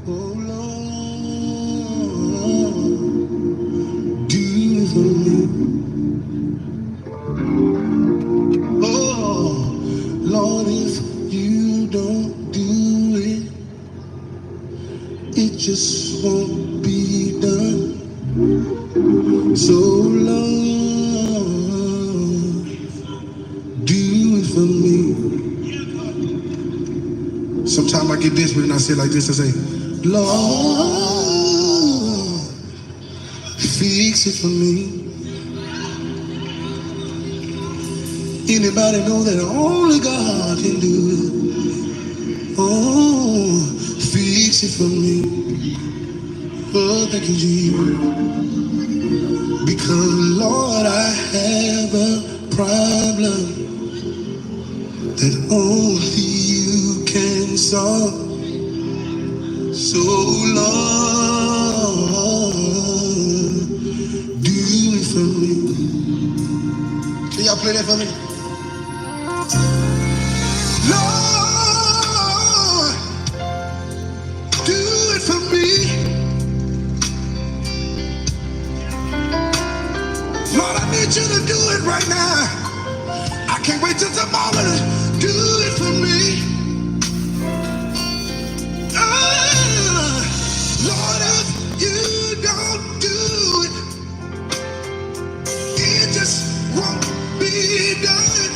Oh Lord, do it for me. Oh Lord, if you don't do it, it just won't be done. So Lord, do it for me. Sometimes I get desperate and I say like this, I say, Lord, fix it for me. Anybody know that only God can do it? Oh, fix it for me. Oh, thank you, Jesus. Because, Lord, I have a problem that only you can solve. So, Lord, do it for me. Can y'all play that for me? Lord, do it for me. Lord, I need you to do it right now. I can't wait till tomorrow to do it for me. Lord, if you don't do it, it just won't be done.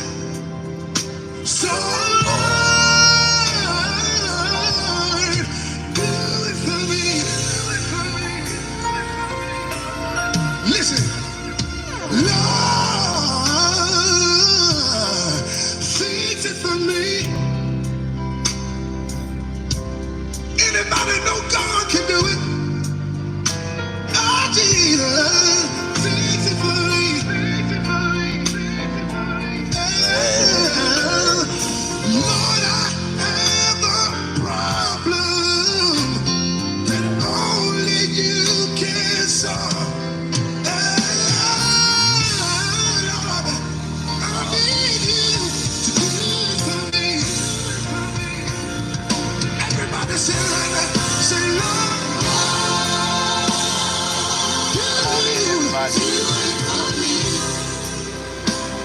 So, Lord, do it for me. Listen, Lord, fix it for me. Anybody know God can do it? Oh, Jesus, fix it for me. Yeah. Lord, I have a problem that only you can solve. Lord, I need you to do it for me. Everybody say it right now. Say, Lord,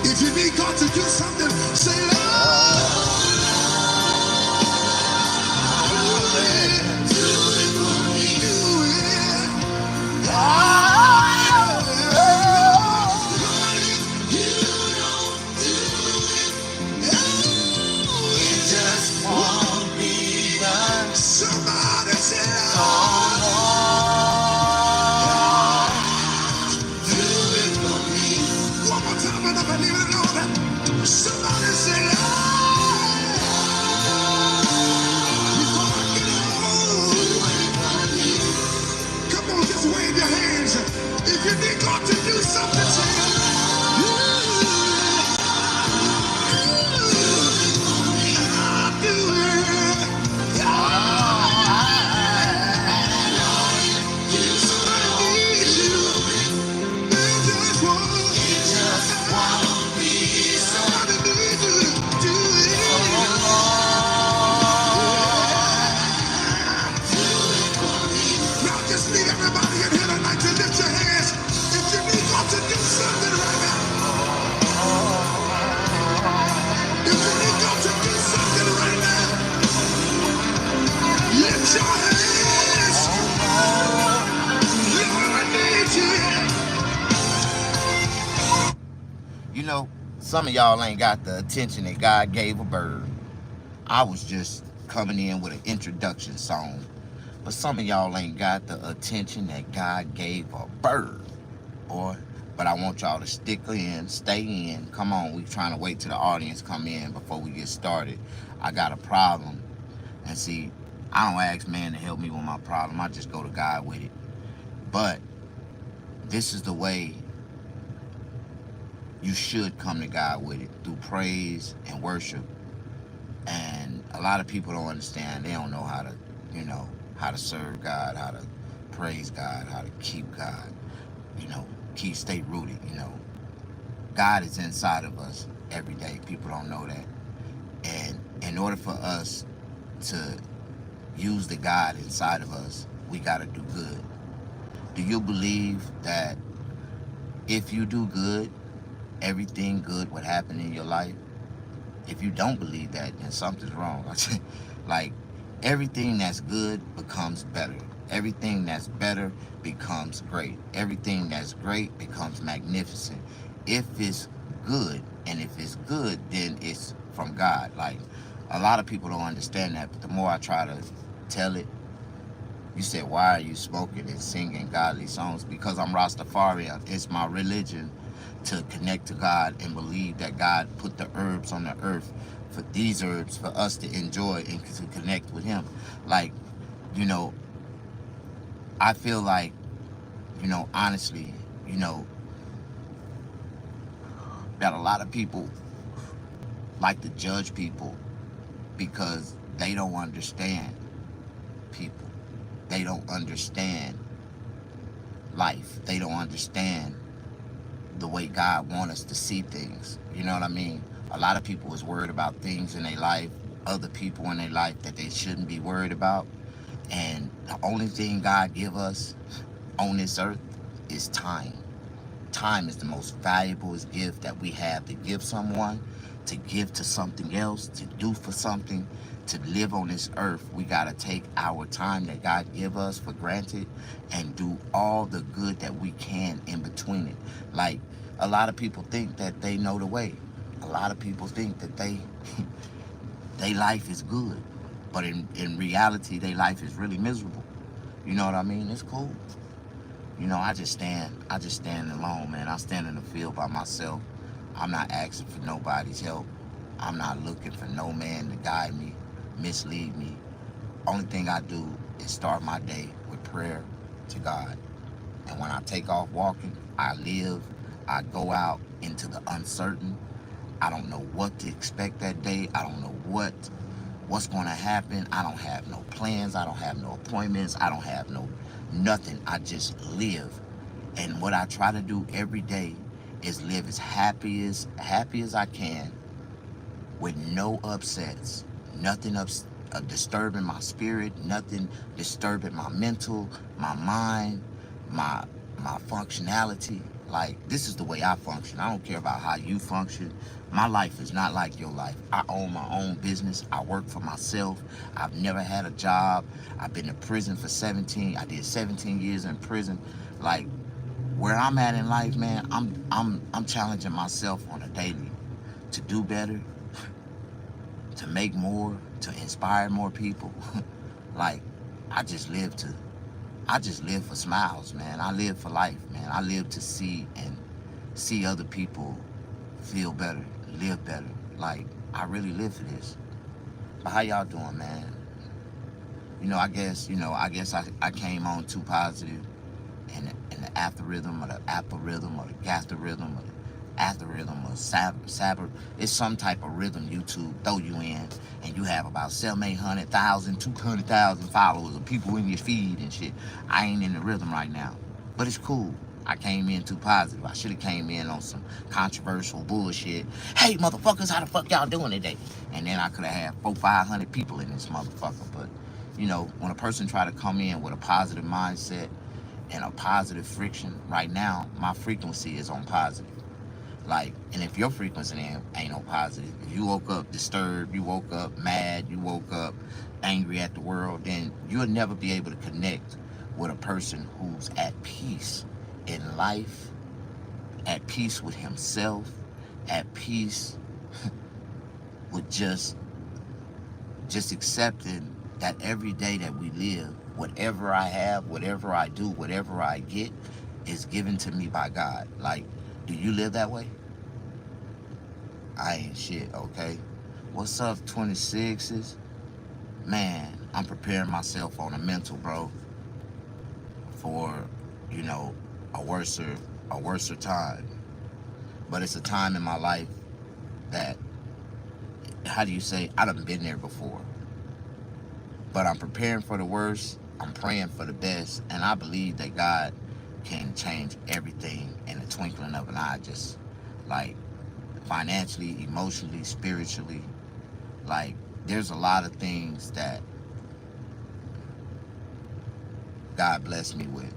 if you need God to do something, say, Lord, do it. Somebody say, one more time, and I believe it all that. Somebody say, before I get home. Come on, just wave your hands. If you need God to do something, say, I'll do it. Somebody needs you. They just want. Somebody needs you to do it. Now just need everybody in here tonight to lift your hands. If you need God to do something right now, if you need God to do something right now, lift your hands. Lord, I need you. You know, some of y'all ain't got the attention that God gave a bird. I was just coming in with an introduction song. But some of y'all ain't got the attention that God gave a bird, boy. But I want y'all to stick in, stay in. Come on, we trying to wait till the audience come in before we get started. I got a problem. And see, I don't ask man to help me with my problem. I just go to God with it. But this is the way you should come to God with it, through praise and worship. And a lot of people don't understand. They don't know how to, how to serve God, how to praise God, how to keep God, stay rooted. God is inside of us every day. People don't know that. And in order for us to use the God inside of us, we gotta do good. Do you believe that if you do good, everything good would happen in your life? If you don't believe that, then something's wrong. Like, everything that's good becomes better. Everything that's better becomes great. Everything that's great becomes magnificent. If it's good, and if it's good, then it's from God. Like, a lot of people don't understand that, but the more I try to tell it, you said, why are you smoking and singing godly songs? Because I'm Rastafarian. It's my religion to connect to God and believe that God put the herbs on the earth, for these herbs for us to enjoy and to connect with Him. Like, you know, I feel like, honestly, that a lot of people like to judge people because they don't understand people. They don't understand life. They don't understand the way God wants us to see things. You know what I mean? A lot of people is worried about things in their life, other people in their life that they shouldn't be worried about. And the only thing God give us on this earth is time. Time is the most valuable gift that we have to give someone, to give to something else, to do for something, to live on this earth. We got to take our time that God give us for granted and do all the good that we can in between it. Like, a lot of people think that they know the way. A lot of people think that their life is good. But in reality, their life is really miserable. You know what I mean? It's cool. I just stand alone, man. I stand in the field by myself. I'm not asking for nobody's help. I'm not looking for no man to guide me, mislead me. Only thing I do is start my day with prayer to God. And when I take off walking, I live. I go out into the uncertain. I don't know what to expect that day. I don't know what's going to happen. I don't have no plans. I don't have no appointments. I don't have nothing. I just live. And what I try to do every day is live as happy as I can, with no upsets, nothing disturbing my spirit, nothing disturbing my mental, my mind, my functionality. Like, this is the way I function. I don't care about how you function. My life is not like your life. I own my own business. I work for myself. I've never had a job. I've been to prison for 17. I did 17 years in prison. Like, where I'm at in life, man, I'm challenging myself on a daily to do better, to make more, to inspire more people. Like, I just live for smiles, man. I live for life, man. I live to see other people feel better, live better. Like, I really live for this. But how y'all doing, man? I guess I came on too positive, and the after rhythm, or the apple rhythm, or the gaster rhythm, or the after rhythm, or sabber. It's some type of rhythm YouTube throw you in, and you have about 700,000, 200,000 followers of people in your feed and shit. I ain't in the rhythm right now, but it's cool. I came in too positive. I should have came in on some controversial bullshit. Hey, motherfuckers, how the fuck y'all doing today? And then I could have had 400-500 people in this motherfucker. But, when a person try to come in with a positive mindset and a positive friction, right now, my frequency is on positive. Like, and if your frequency ain't no positive, if you woke up disturbed, you woke up mad, you woke up angry at the world, then you'll never be able to connect with a person who's at peace in life, at peace with himself, at peace with just accepting that every day that we live, whatever I have, whatever I do, whatever I get, is given to me by God. Like, do you live that way? I ain't shit, okay? What's up, 26s? Man, I'm preparing myself on a mental, bro, for, a worser time. But it's a time in my life that, how do you say, I done been there before. But I'm preparing for the worst, I'm praying for the best, and I believe that God can change everything in the twinkling of an eye, just like financially, emotionally, spiritually. Like, there's a lot of things that God blessed me with.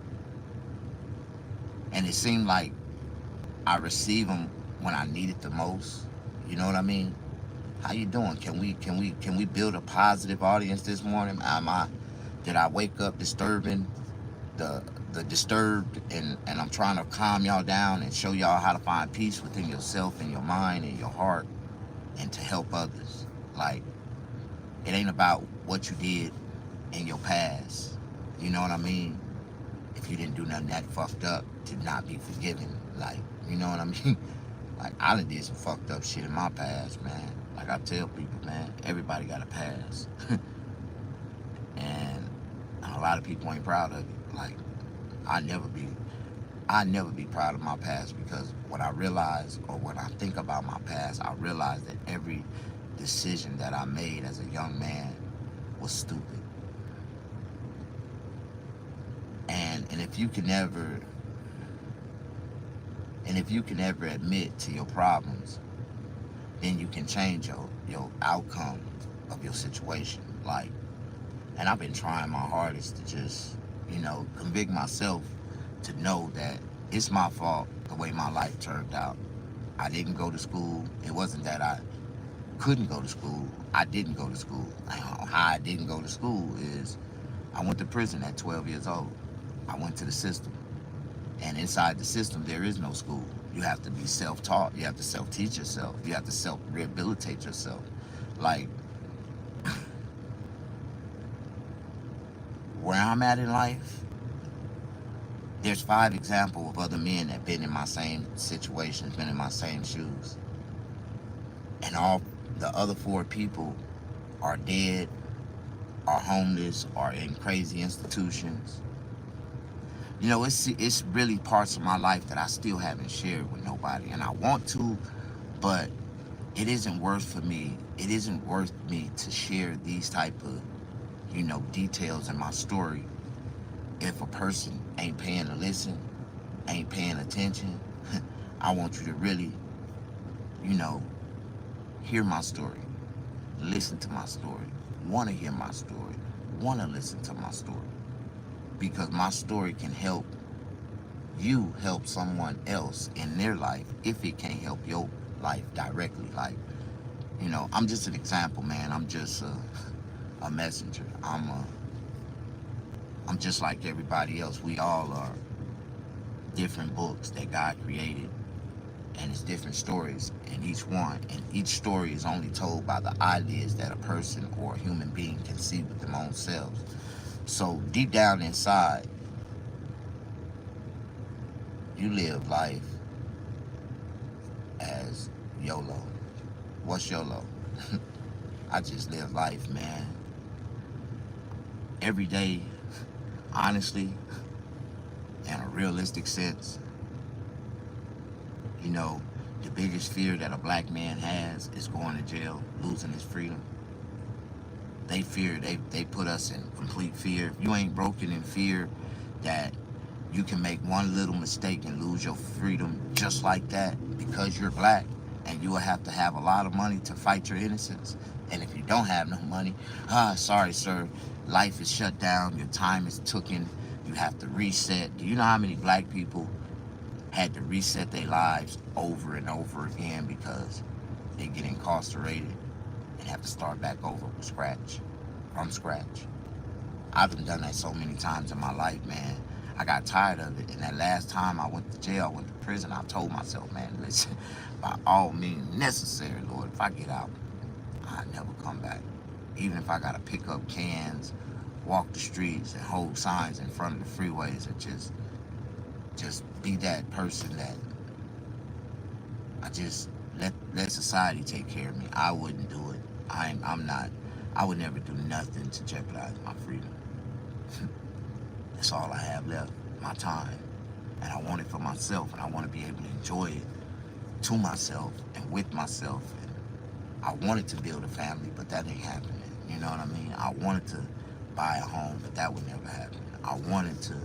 And it seemed like I received them when I needed the most. You know what I mean? How you doing? Can we build a positive audience this morning? Did I wake up disturbing the disturbed, and I'm trying to calm y'all down and show y'all how to find peace within yourself and your mind and your heart, and to help others. Like, it ain't about what you did in your past. You know what I mean? If you didn't do nothing that fucked up to not be forgiven. Like, you know what I mean? Like, I done did some fucked up shit in my past, man. Like I tell people, man, everybody got a past. And a lot of people ain't proud of it. Like, I never be proud of my past, because when I realize, or when I think about my past, I realize that every decision that I made as a young man was stupid. And if you can never admit to your problems, then you can change your outcome of your situation. Like, and I've been trying my hardest to just, convict myself to know that it's my fault the way my life turned out. I didn't go to school. It wasn't that I couldn't go to school. I didn't go to school. How I didn't go to school is I went to prison at 12 years old. I went to the system. And inside the system, there is no school. You have to be self-taught. You have to self-teach yourself. You have to self-rehabilitate yourself. Like, where I'm at in life, there's 5 examples of other men that been in my same situations, been in my same shoes. And all the other 4 people are dead, are homeless, are in crazy institutions. It's really parts of my life that I still haven't shared with nobody. And I want to, but it isn't worth me to share these type of, details in my story if a person ain't paying to listen, ain't paying attention. I want you to really, hear my story, listen to my story, want to hear my story, want to listen to my story. Because my story can help you help someone else in their life if it can't help your life directly. Like, I'm just an example, man. I'm just a messenger. I'm just like everybody else. We all are different books that God created, and it's different stories in each one. And each story is only told by the eyelids that a person or a human being can see with their own selves. So deep down inside, you live life as YOLO. What's YOLO? I just live life, man. Every day, honestly, in a realistic sense. The biggest fear that a black man has is going to jail, losing his freedom. They put us in complete fear. If you ain't broken in fear that you can make one little mistake and lose your freedom just like that because you're black, and you will have to have a lot of money to fight your innocence. And if you don't have no money, sorry, sir, life is shut down, your time is taken, you have to reset. Do you know how many black people had to reset their lives over and over again because they get incarcerated and have to start back over from scratch? I've done that so many times in my life, man. I got tired of it. And that last time I went to jail, I went to prison, I told myself, man, listen, by all means necessary, Lord, if I get out, I'll never come back. Even if I got to pick up cans, walk the streets, and hold signs in front of the freeways, and just be that person that I just let society take care of me. I wouldn't do it. I would never do nothing to jeopardize my freedom. That's all I have left, my time. And I want it for myself, and I want to be able to enjoy it to myself and with myself. And I wanted to build a family, but that ain't happening. You know what I mean? I wanted to buy a home, but that would never happen. I wanted to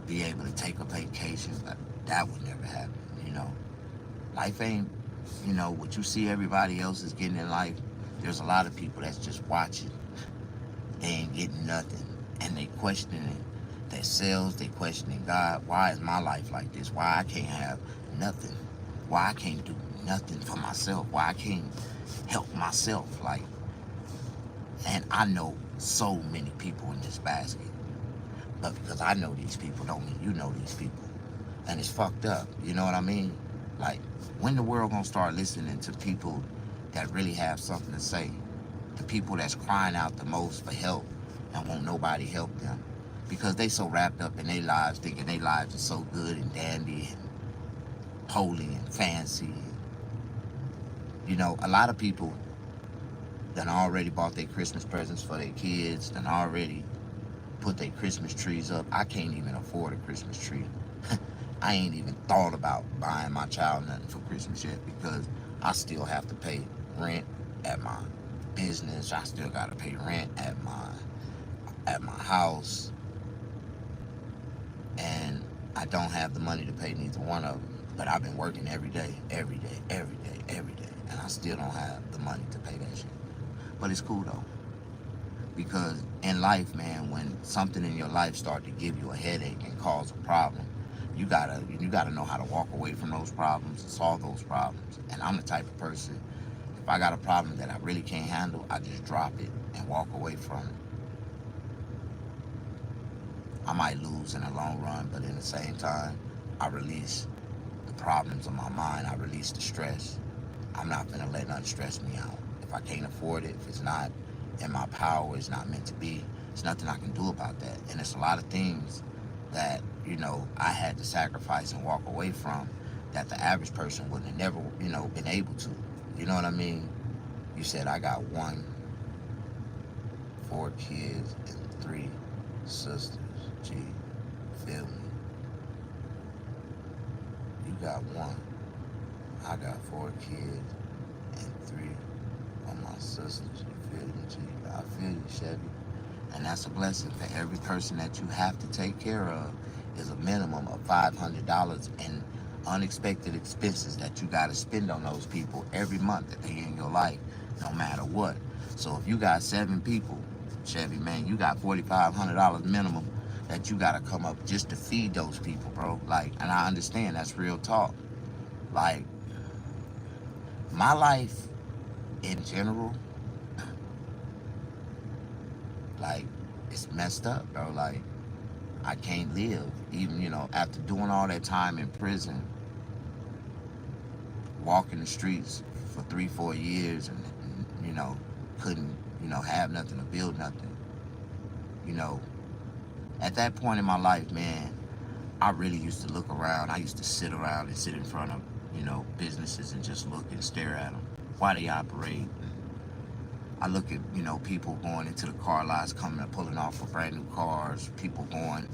be able to take a vacation, but that would never happen. Life ain't, what you see everybody else is getting in life. There's a lot of people that's just watching. They ain't getting nothing, and they questioning themselves, they questioning God. Why is my life like this? Why I can't have nothing? Why I can't do nothing for myself? Why I can't help myself? Like, and I know so many people in this basket. But because I know these people don't mean you know these people. And it's fucked up. You know what I mean? Like, when the world gonna start listening to people that really have something to say? The people that's crying out the most for help and won't nobody help them. Because they so wrapped up in their lives, thinking their lives are so good and dandy and holy and fancy. You know, a lot of people done already bought their Christmas presents for their kids, done already put their Christmas trees up. I can't even afford a Christmas tree. I ain't even thought about buying my child nothing for Christmas yet because I still have to pay rent at my business. I still gotta pay rent at my house, and I don't have the money to pay neither one of them. But I've been working every day, every day, every day, every day, and I still don't have the money to pay that shit. But it's cool though, because in life, man, when something in your life start to give you a headache and cause a problem, you gotta know how to walk away from those problems and solve those problems. And I'm the type of person, if I got a problem that I really can't handle, I just drop it and walk away from it. I might lose in the long run, but in the same time, I release the problems of my mind. I release the stress. I'm not gonna let nothing stress me out. If I can't afford it, if it's not in my power, it's not meant to be, there's nothing I can do about that. And it's a lot of things that, you know, I had to sacrifice and walk away from that the average person wouldn't have never, you know, been able to. You know what I mean? You said I got 4 kids and 3 sisters. Gee, feel me? You got 1. I got 4 kids and 3 of my sisters. You feel me, G? I feel you, Chevy. And that's a blessing. For every person that you have to take care of is a minimum of $500 in unexpected expenses that you got to spend on those people every month that they in your life, no matter what. So if you got 7 people, Chevy, man, you got $4,500 minimum that you got to come up just to feed those people, bro. Like, and I understand that's real talk. Like, my life in general, like, it's messed up, bro. Like, I can't live. Even, you know, after doing all that time in prison, walking the streets for 3-4 years and, you know, couldn't, you know, have nothing to build nothing. You know, at that point in my life, man, I really used to look around. I used to sit around and sit in front of, you know, businesses and just look and stare at them, why they operate. I look at, you know, people going into the car lots, coming and pulling off for brand new cars, people going,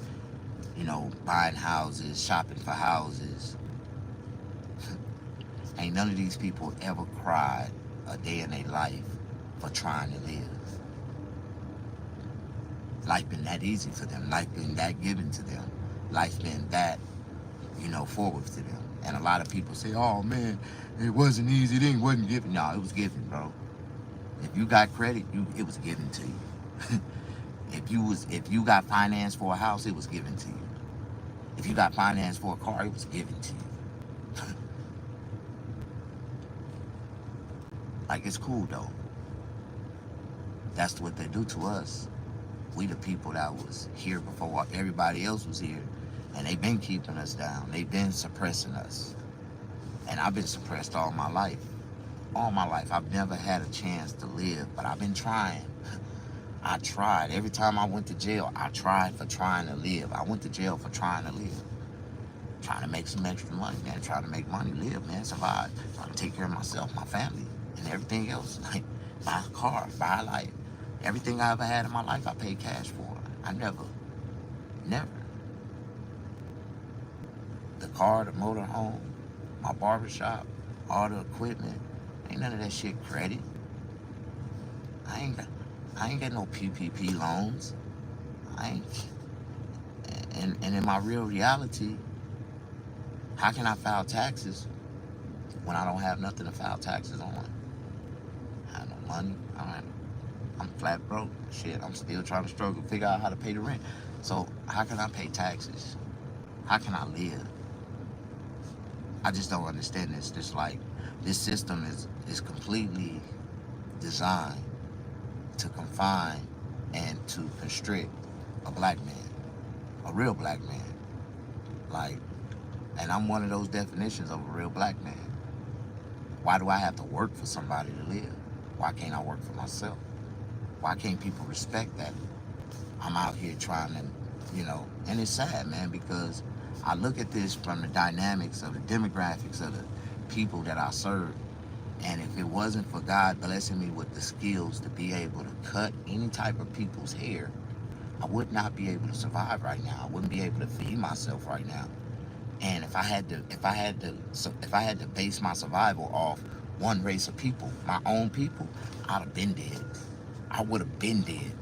you know, buying houses, shopping for houses. Ain't none of these people ever cried a day in their life for trying to live. Life been that easy for them. Life been that given to them. Life been that, you know, forward to them. And a lot of people say, oh man, it wasn't easy, it wasn't given. No, it was given, bro. If you got credit, it was given to you. If you got finance for a house, it was given to you. If you got finance for a car, it was given to you. Like, it's cool though. That's what they do to us. We the people that was here before everybody else was here, and they've been keeping us down. They've been suppressing us. And I've been suppressed all my life. All my life. I've never had a chance to live, but I've been trying. I tried. Every time I went to jail, I tried for trying to live. I went to jail for trying to live. Trying to make some extra money, man. Trying to make money, live, man. Survive. Trying to take care of myself, my family, and everything else. Like, buy a car, buy a life. Everything I ever had in my life, I paid cash for. I never. The car, the motor home, my barbershop, all the equipment. Ain't none of that shit credit. I ain't got no PPP loans. And in my real reality, how can I file taxes when I don't have nothing to file taxes on? I have no money. I'm flat broke. Shit, I'm still trying to struggle to figure out how to pay the rent. So how can I pay taxes? How can I live? I just don't understand this. Just like this system is completely designed to confine and to constrict a black man, a real black man. Like, and I'm one of those definitions of a real black man. Why do I have to work for somebody to live? Why can't I work for myself? Why can't people respect that? I'm out here trying to, and it's sad, man, because I look at this from the dynamics of the demographics of the people that I serve. And if it wasn't for God blessing me with the skills to be able to cut any type of people's hair, I would not be able to survive right now. I wouldn't be able to feed myself right now. And if I had to base my survival off one race of people, my own people, I'd have been dead. I would have been dead.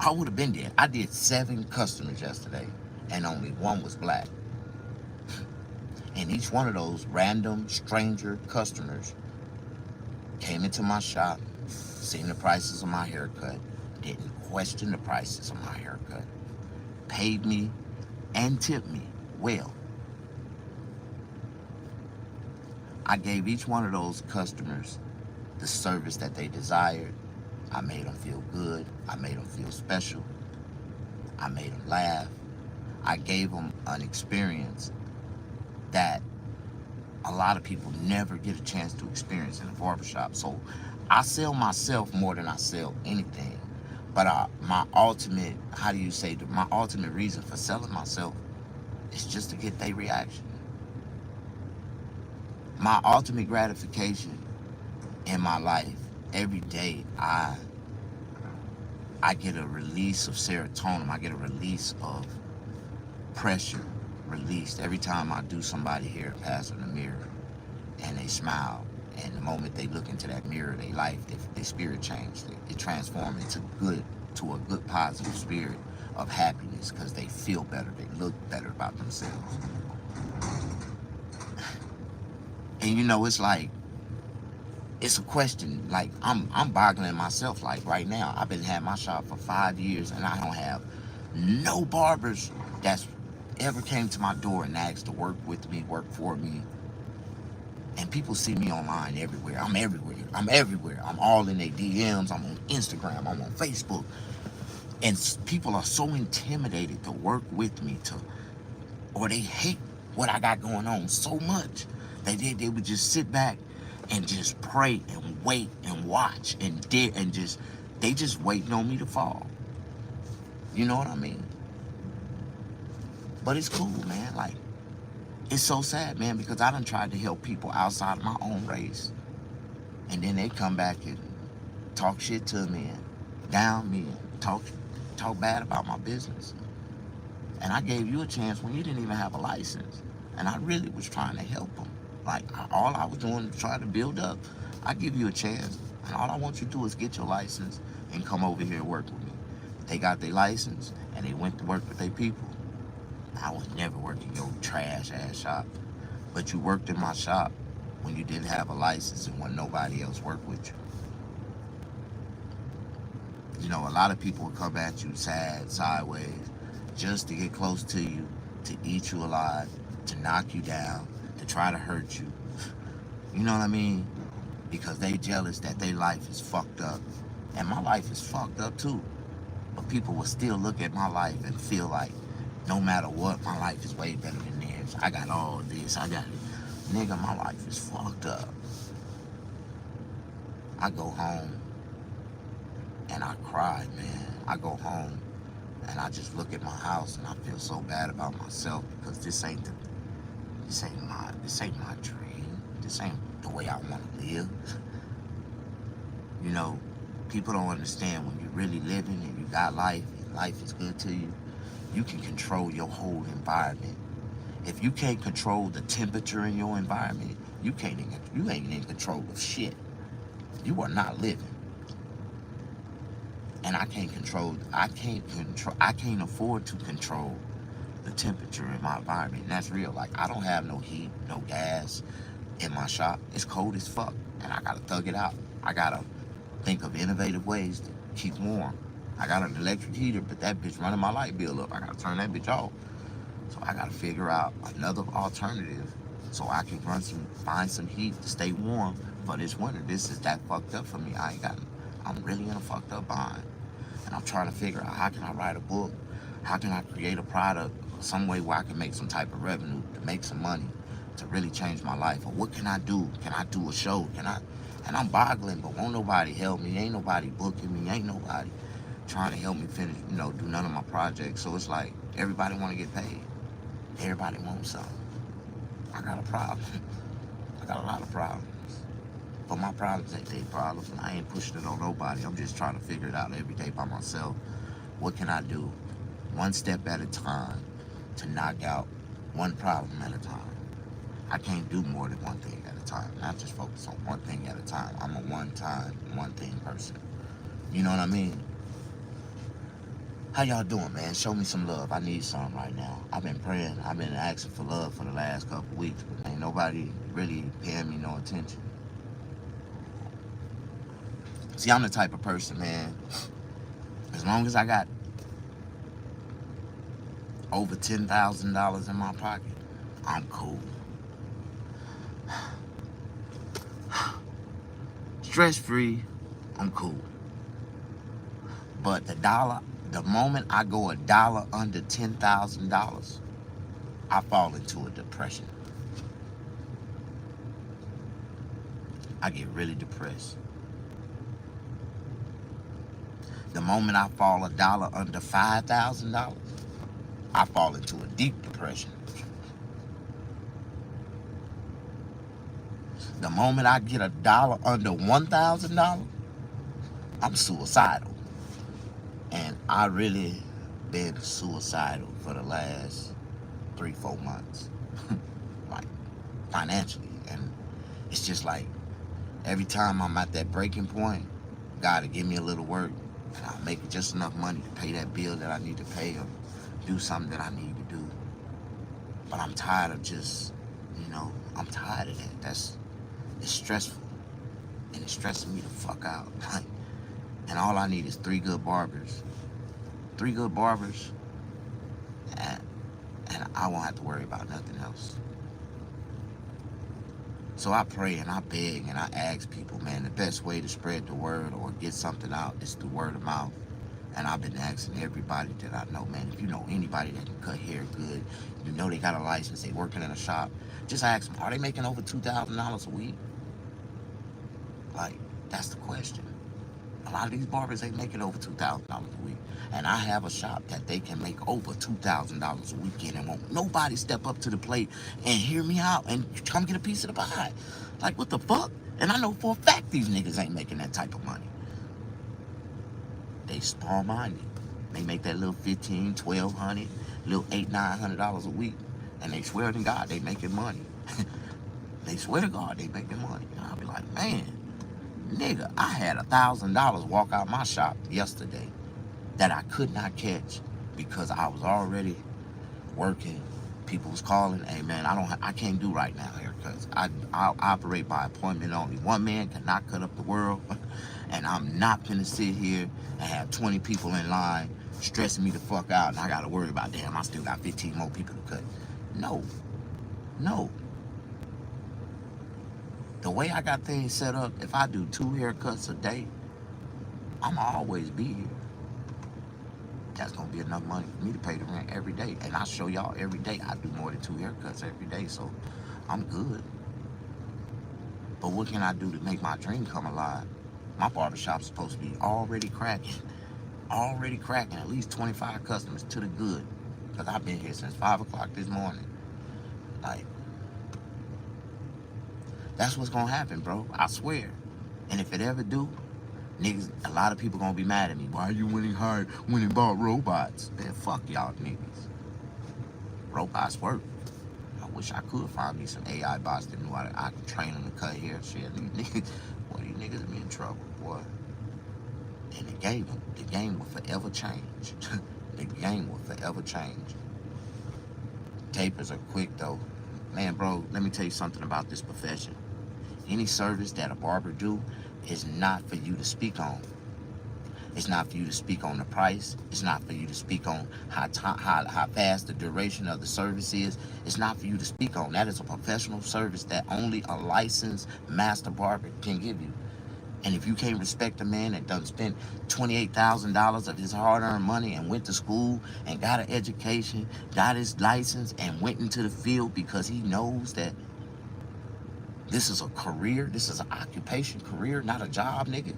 I would have been dead. I did 7 customers yesterday, and only one was black. And each one of those random stranger customers came into my shop, seen the prices of my haircut, didn't question the prices of my haircut, paid me and tipped me well. I gave each one of those customers the service that they desired. I made them feel good. I made them feel special. I made them laugh. I gave them an experience that a lot of people never get a chance to experience in a barbershop. So I sell myself more than I sell anything. But my ultimate, my ultimate reason for selling myself is just to get their reaction. My ultimate gratification in my life, every day I get a release of serotonin. I get a release of pressure released every time I do somebody here pass in the mirror and they smile. And the moment they look into that mirror, their life, their spirit changed. It transformed to a good positive spirit of happiness because they feel better. They look better about themselves. And it's like, it's a question. Like, I'm boggling myself. Like, right now, I've been having my shop for 5 years, and I don't have no barbers that's ever came to my door and asked to work with me, work for me. And people see me online everywhere. I'm everywhere. I'm all in their DMs. I'm on Instagram. I'm on Facebook. And people are so intimidated to work with me, or they hate what I got going on so much. They would just sit back and just pray and wait and watch and they just waiting on me to fall. You know what I mean? But it's cool, man. Like, it's so sad, man, because I done tried to help people outside of my own race. And then they come back and talk shit to me and down me and talk bad about my business. And I gave you a chance when you didn't even have a license. And I really was trying to help them. Like, all I was doing was trying to build up. I give you a chance, and all I want you to do is get your license and come over here and work with me. They got their license, and they went to work with their people. I was never working your trash-ass shop. But you worked in my shop when you didn't have a license and when nobody else worked with you. A lot of people will come at you sad, sideways, just to get close to you, to eat you alive, to knock you down, to try to hurt you. You know what I mean? Because they jealous that their life is fucked up. And my life is fucked up too. But people will still look at my life and feel like no matter what, my life is way better than theirs. I got all this. Nigga, my life is fucked up. I go home and I cry, man. I go home and I just look at my house and I feel so bad about myself because this ain't my dream. This ain't the way I want to live. People don't understand when you're really living and you got life and life is good to you, you can control your whole environment. If you can't control the temperature in your environment, you ain't in control of shit. You are not living. And I can't afford to control the temperature in my environment. And that's real. Like, I don't have no heat, no gas in my shop. It's cold as fuck. And I gotta thug it out. I gotta think of innovative ways to keep warm. I got an electric heater, but that bitch running my light bill up. I gotta turn that bitch off. So I gotta figure out another alternative so I can find some heat to stay warm for this winter. This is that fucked up for me. I'm really in a fucked up bind. And I'm trying to figure out how can I write a book? How can I create a product some way where I can make some type of revenue to make some money to really change my life? Or what can I do? Can I do a show? And I'm boggling, but won't nobody help me. Ain't nobody booking me. Ain't nobody trying to help me finish, do none of my projects. So it's like everybody want to get paid. Everybody wants something. I got a problem. I got a lot of problems. But my problems ain't their problems, and I ain't pushing it on nobody. I'm just trying to figure it out every day by myself. What can I do? One step at a time to knock out one problem at a time. I can't do more than one thing at a time. Not just focus on one thing at a time. I'm a one thing person. You know what I mean? How y'all doing, man? Show me some love. I need some right now. I've been praying. I've been asking for love for the last couple weeks, but ain't nobody really paying me no attention. See, I'm the type of person, man, as long as I got over $10,000 in my pocket, I'm cool. Stress-free, I'm cool. But the moment I go a dollar under $10,000, I fall into a depression. I get really depressed. The moment I fall a dollar under $5,000, I fall into a deep depression. The moment I get a dollar under $1,000, I'm suicidal. And I really been suicidal for the last 3-4 months. Like, financially. And it's just like, every time I'm at that breaking point, God will give me a little work, and I'll make just enough money to pay that bill that I need to pay or do something that I need to do. But I'm tired of just, I'm tired of that. It's stressful. And it's stressing me the fuck out. And all I need is 3 good barbers. 3 good barbers, and I won't have to worry about nothing else. So I pray and I beg and I ask people, man, the best way to spread the word or get something out is through word of mouth. And I've been asking everybody that I know, man, if you know anybody that can cut hair good, they got a license, they working in a shop, just ask them, are they making over $2,000 a week? Like, that's the question. A lot of these barbers ain't making over $2,000 a week. And I have a shop that they can make over $2,000 a weekend and won't nobody step up to the plate and hear me out and come get a piece of the pie. Like, what the fuck? And I know for a fact these niggas ain't making that type of money. They small-minded. They make that little $1,500, $1,200, little $800, $900 a week. And they swear to God they making money. They swear to God they making money. And I'll be like, man, nigga, I had $1,000 walk out my shop yesterday that I could not catch because I was already working. People was calling, hey man, I can't do right now haircuts. I'll operate by appointment only. One man cannot cut up the world, and I'm not gonna sit here and have 20 people in line stressing me the fuck out, and I gotta worry about, damn, I still got 15 more people to cut. No. The way I got things set up, if I do 2 haircuts a day, I'ma always be here. That's gonna be enough money for me to pay the rent every day. And I show y'all every day I do more than 2 haircuts every day, so I'm good. But what can I do to make my dream come alive? My barbershop's supposed to be already cracking at least 25 customers to the good. Because I've been here since 5 o'clock this morning. Like, that's what's gonna happen, bro. I swear. And if it ever do, niggas, a lot of people gonna be mad at me. Why are you went and bought robots? Man, fuck y'all niggas. Robots work. I wish I could find me some AI bots that knew I could train them to cut hair. Shit, these niggas, boy, these niggas be in trouble, boy. And the game will forever change. The game will forever change. Tapers are quick though. Man, bro, let me tell you something about this profession. Any service that a barber do is not for you to speak on. It's not for you to speak on the price. It's not for you to speak on how fast the duration of the service is. It's not for you to speak on. That is a professional service that only a licensed master barber can give you. And if you can't respect a man that done spent $28,000 of his hard-earned money and went to school and got an education, got his license and went into the field because he knows that this is a career, this is an occupation career, not a job, nigga.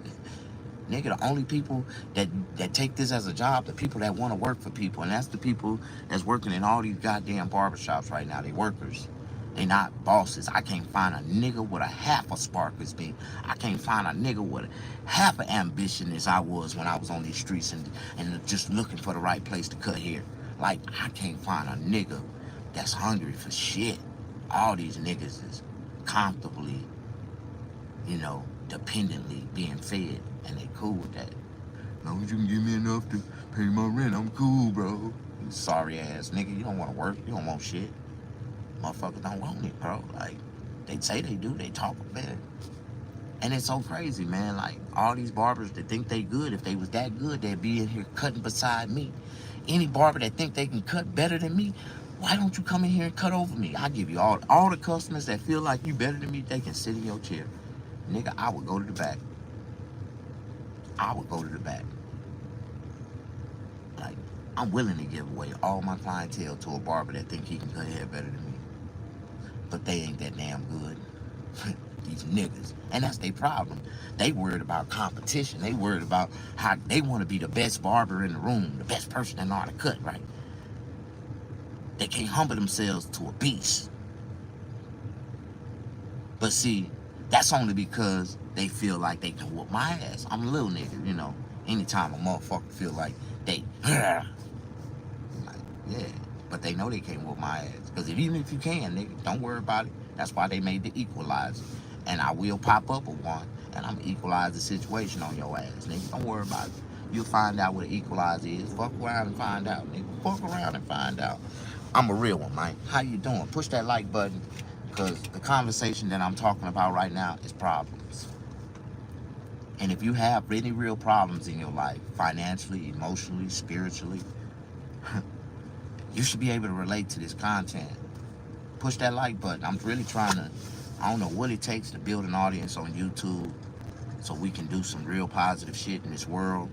Nigga, the only people that take this as a job, the people that want to work for people, and that's the people that's working in all these goddamn barbershops right now. They workers. They not bosses. I can't find a nigga with a half a spark as me. I can't find a nigga with half an ambition as I was when I was on these streets and just looking for the right place to cut hair. Like, I can't find a nigga that's hungry for shit. All these niggas is comfortably, you know, dependently being fed, and they cool with that. As long as you can give me enough to pay my rent, I'm cool, bro. You sorry ass nigga, you don't want to work, you don't want shit. Motherfuckers don't want it, bro. Like, they say they do, they talk about it. And it's so crazy, man. Like, all these barbers that think they good, if they was that good, they'd be in here cutting beside me. Any barber that think they can cut better than me, why don't you come in here and cut over me? I give you all the customers that feel like you better than me, they can sit in your chair. Nigga, I would go to the back. I would go to the back. Like, I'm willing to give away all my clientele to a barber that think he can cut hair better than me. But they ain't that damn good. These niggas. And that's their problem. They worried about competition. They worried about how they want to be the best barber in the room, the best person that know how to cut, right? They can't humble themselves to a beast. But see, that's only because they feel like they can whoop my ass. I'm a little nigga, you know. Anytime a motherfucker feel like they, like, yeah. But they know they can't whoop my ass. Because even if you can, nigga, don't worry about it. That's why they made the equalizer. And I will pop up with one, and I'm gonna equalize the situation on your ass, nigga. Don't worry about it. You'll find out what an equalizer is. Fuck around and find out, nigga. Fuck around and find out. I'm a real one, Mike. How you doing? Push that like button, because the conversation that I'm talking about right now is problems. And if you have any real problems in your life, financially, emotionally, spiritually, you should be able to relate to this content. Push that like button. I'm really trying to, I don't know what it takes to build an audience on YouTube so we can do some real positive shit in this world.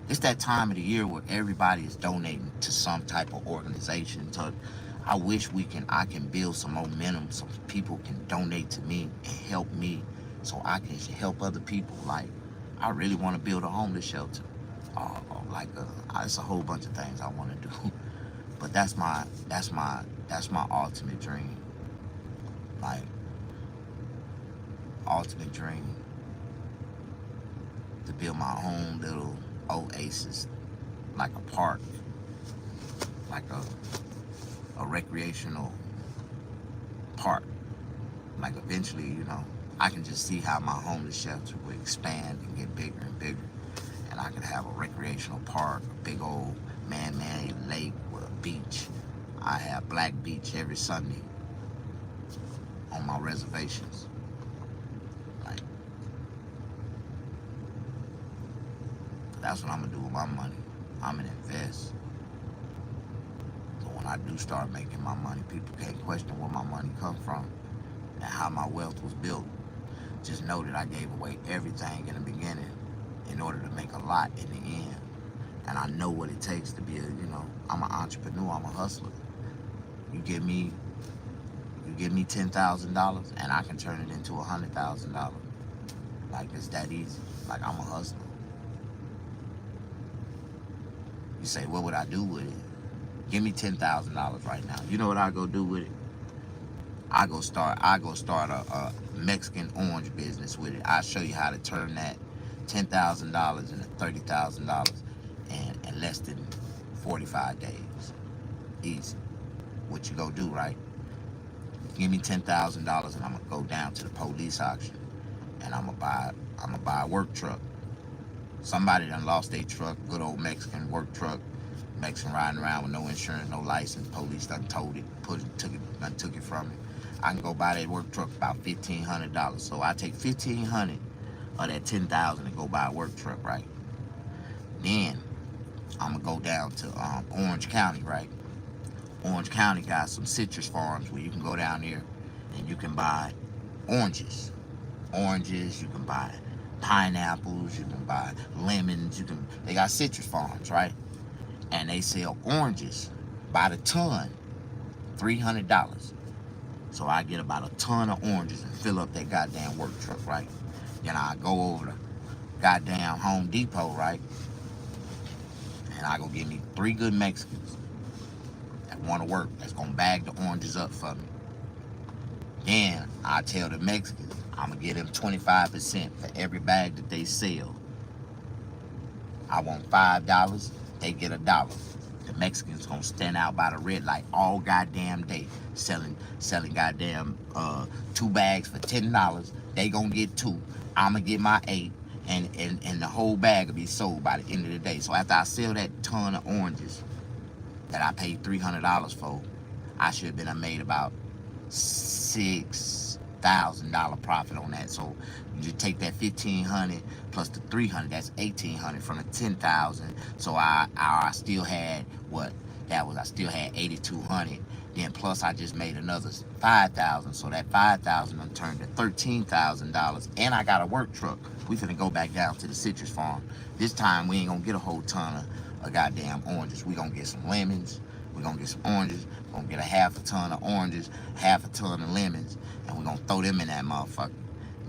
It's that time of the year where everybody is donating to some type of organization. So I wish I can build some momentum so people can donate to me and help me so I can help other people. Like, I really want to build a homeless shelter. It's a whole bunch of things I want to do. But that's my ultimate dream. Like, ultimate dream to build my own little oasis, like a park, like a recreational park. Like, eventually, you know, I can just see how my homeless shelter would expand and get bigger and bigger, and I could have a recreational park, a big old man-made lake with a beach. I have Black Beach every Sunday on my reservations. Like, that's what I'm gonna do with my money. I'm gonna invest. So when I do start making my money, people can't question where my money comes from and how my wealth was built. Just know that I gave away everything in the beginning in order to make a lot in the end. And I know what it takes to be I'm an entrepreneur, I'm a hustler. You give me $10,000 and I can turn it into $100,000. Like, it's that easy. Like, I'm a hustler. You say, what would I do with it? Give me $10,000 right now. You know what I go do with it? I go start a Mexican orange business with it. I'll show you how to turn that $10,000 into $30,000 in less than 45 days. Easy. What you go do, right? Give me $10,000 and I'm gonna go down to the police auction and I'm gonna buy a work truck. Somebody done lost their truck, good old Mexican work truck. Mexican riding around with no insurance, no license. Police done towed it, took it from me. I can go buy that work truck about $1,500. So I take $1,500 of that $10,000 and go buy a work truck, right? I'ma go down to Orange County, right? Orange County got some citrus farms where you can go down there and you can buy oranges. Oranges, you can buy pineapples, you can buy lemons, they got citrus farms, right? And they sell oranges by the ton, $300. So I get about a ton of oranges and fill up that goddamn work truck, right? Then I go over to goddamn Home Depot, right? And I go get me 3 good Mexicans that want to work, that's gonna bag the oranges up for me. Then I tell the Mexicans I'm gonna give them 25% for every bag that they sell. I want $5, they get $1. The Mexicans gonna stand out by the red light all goddamn day, selling goddamn 2 bags for $10. They gonna get 2. I'm gonna get my 8, and the whole bag will be sold by the end of the day. So after I sell that ton of oranges that I paid $300 for, I should have been made about $6,000 profit on that. So you just take that $1,500 plus the $300, that's $1,800 from the $10,000. So I still had what that was. I still had $8,200. Then plus I just made another $5,000. So that $5,000 turned to $13,000. And I got a work truck. We finna go back down to the citrus farm. This time we ain't gonna get a whole ton of goddamn oranges. We gonna get some lemons. We're gonna get some oranges. We're gonna get a half a ton of oranges, half a ton of lemons, and we're gonna throw them in that motherfucker.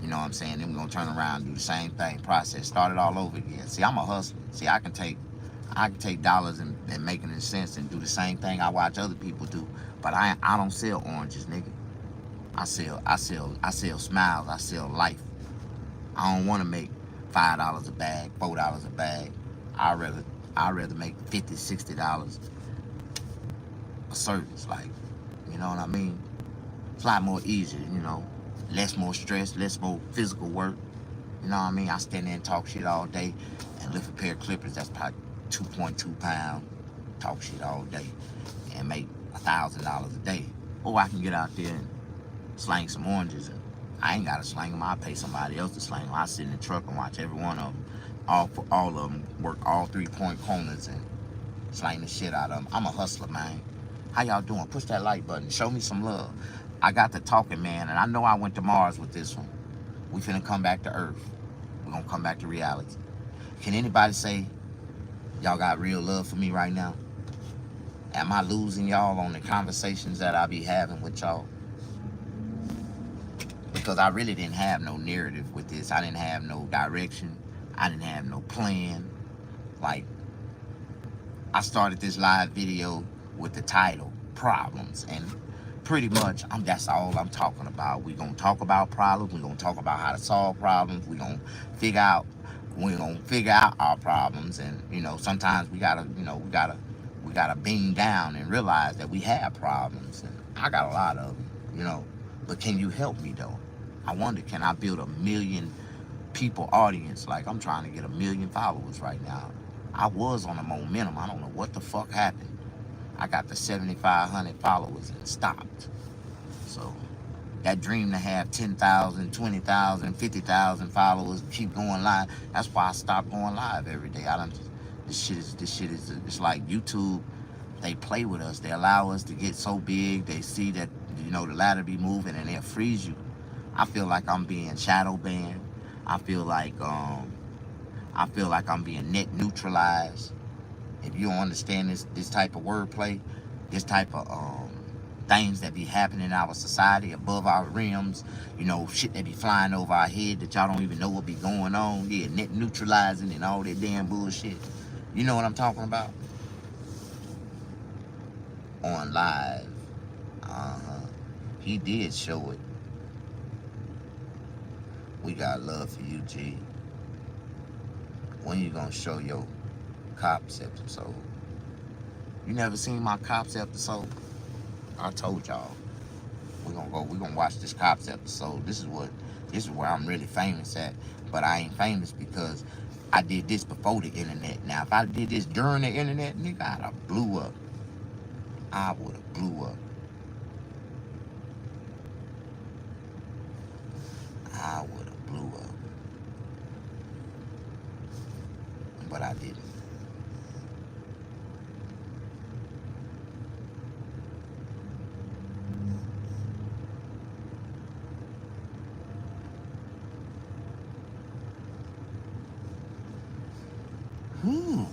You know what I'm saying? Then we're gonna turn around and do the same thing, process, start it all over again. See, I'm a hustler. See, I can take dollars and make it in sense and do the same thing I watch other people do. But I don't sell oranges, nigga. I sell smiles. I sell life. I don't want to make $5 a bag, $4 a bag. I'd rather make $50, $60 a service, like, you know what I mean? It's a lot more easier, you know, less more stress, less more physical work. You know what I mean? I stand there and talk shit all day and lift a pair of clippers that's probably 2.2 pounds, talk shit all day and make $1,000 a day. Or I can get out there and slang some oranges, and I ain't gotta slang them. I pay somebody else to slang them. I sit in the truck and watch every one of them. All of them work all 3-point corners and slang the shit out of them. I'm a hustler, man. How y'all doing? Push that like button. Show me some love. I got to talking, man, and I know I went to Mars with this one. We finna come back to Earth. We're gonna come back to reality. Can anybody say y'all got real love for me right now? Am I losing y'all on the conversations that I be having with y'all? Because I really didn't have no narrative with this. I didn't have no direction. I didn't have no plan. Like, I started this live video with the title Problems, and pretty much that's all I'm talking about. We're gonna talk about problems. We're gonna talk about how to solve problems. We're gonna figure out our problems. And you know, sometimes we gotta beam down and realize that we have problems, and I got a lot of them, you know. But can you help me though? I wonder, can I build a million people audience? Like, I'm trying to get 1 million followers right now. I was on a momentum. I don't know what the fuck happened. I got the 7,500 followers and stopped. So that dream to have 10,000, 20,000, 50,000 followers, keep going live. That's why I stopped going live every day. This shit is it's like YouTube. They play with us. They allow us to get so big. They see that, you know, the ladder be moving and they'll freeze you. I feel like I'm being shadow banned. I feel like I'm being net neutralized. If you don't understand this type of wordplay, this type of things that be happening in our society above our rims, you know, shit that be flying over our head that y'all don't even know what be going on. Yeah, net neutralizing and all that damn bullshit. You know what I'm talking about? On live. He did show it. We got love for you, G. When you gonna show your Cops episode? You never seen my Cops episode? I told y'all. We're gonna watch this Cops episode. This is where I'm really famous at. But I ain't famous because I did this before the internet. Now if I did this during the internet, nigga, I'd have blew up. I would have blew up. I would have blew up. But I didn't. Ooh.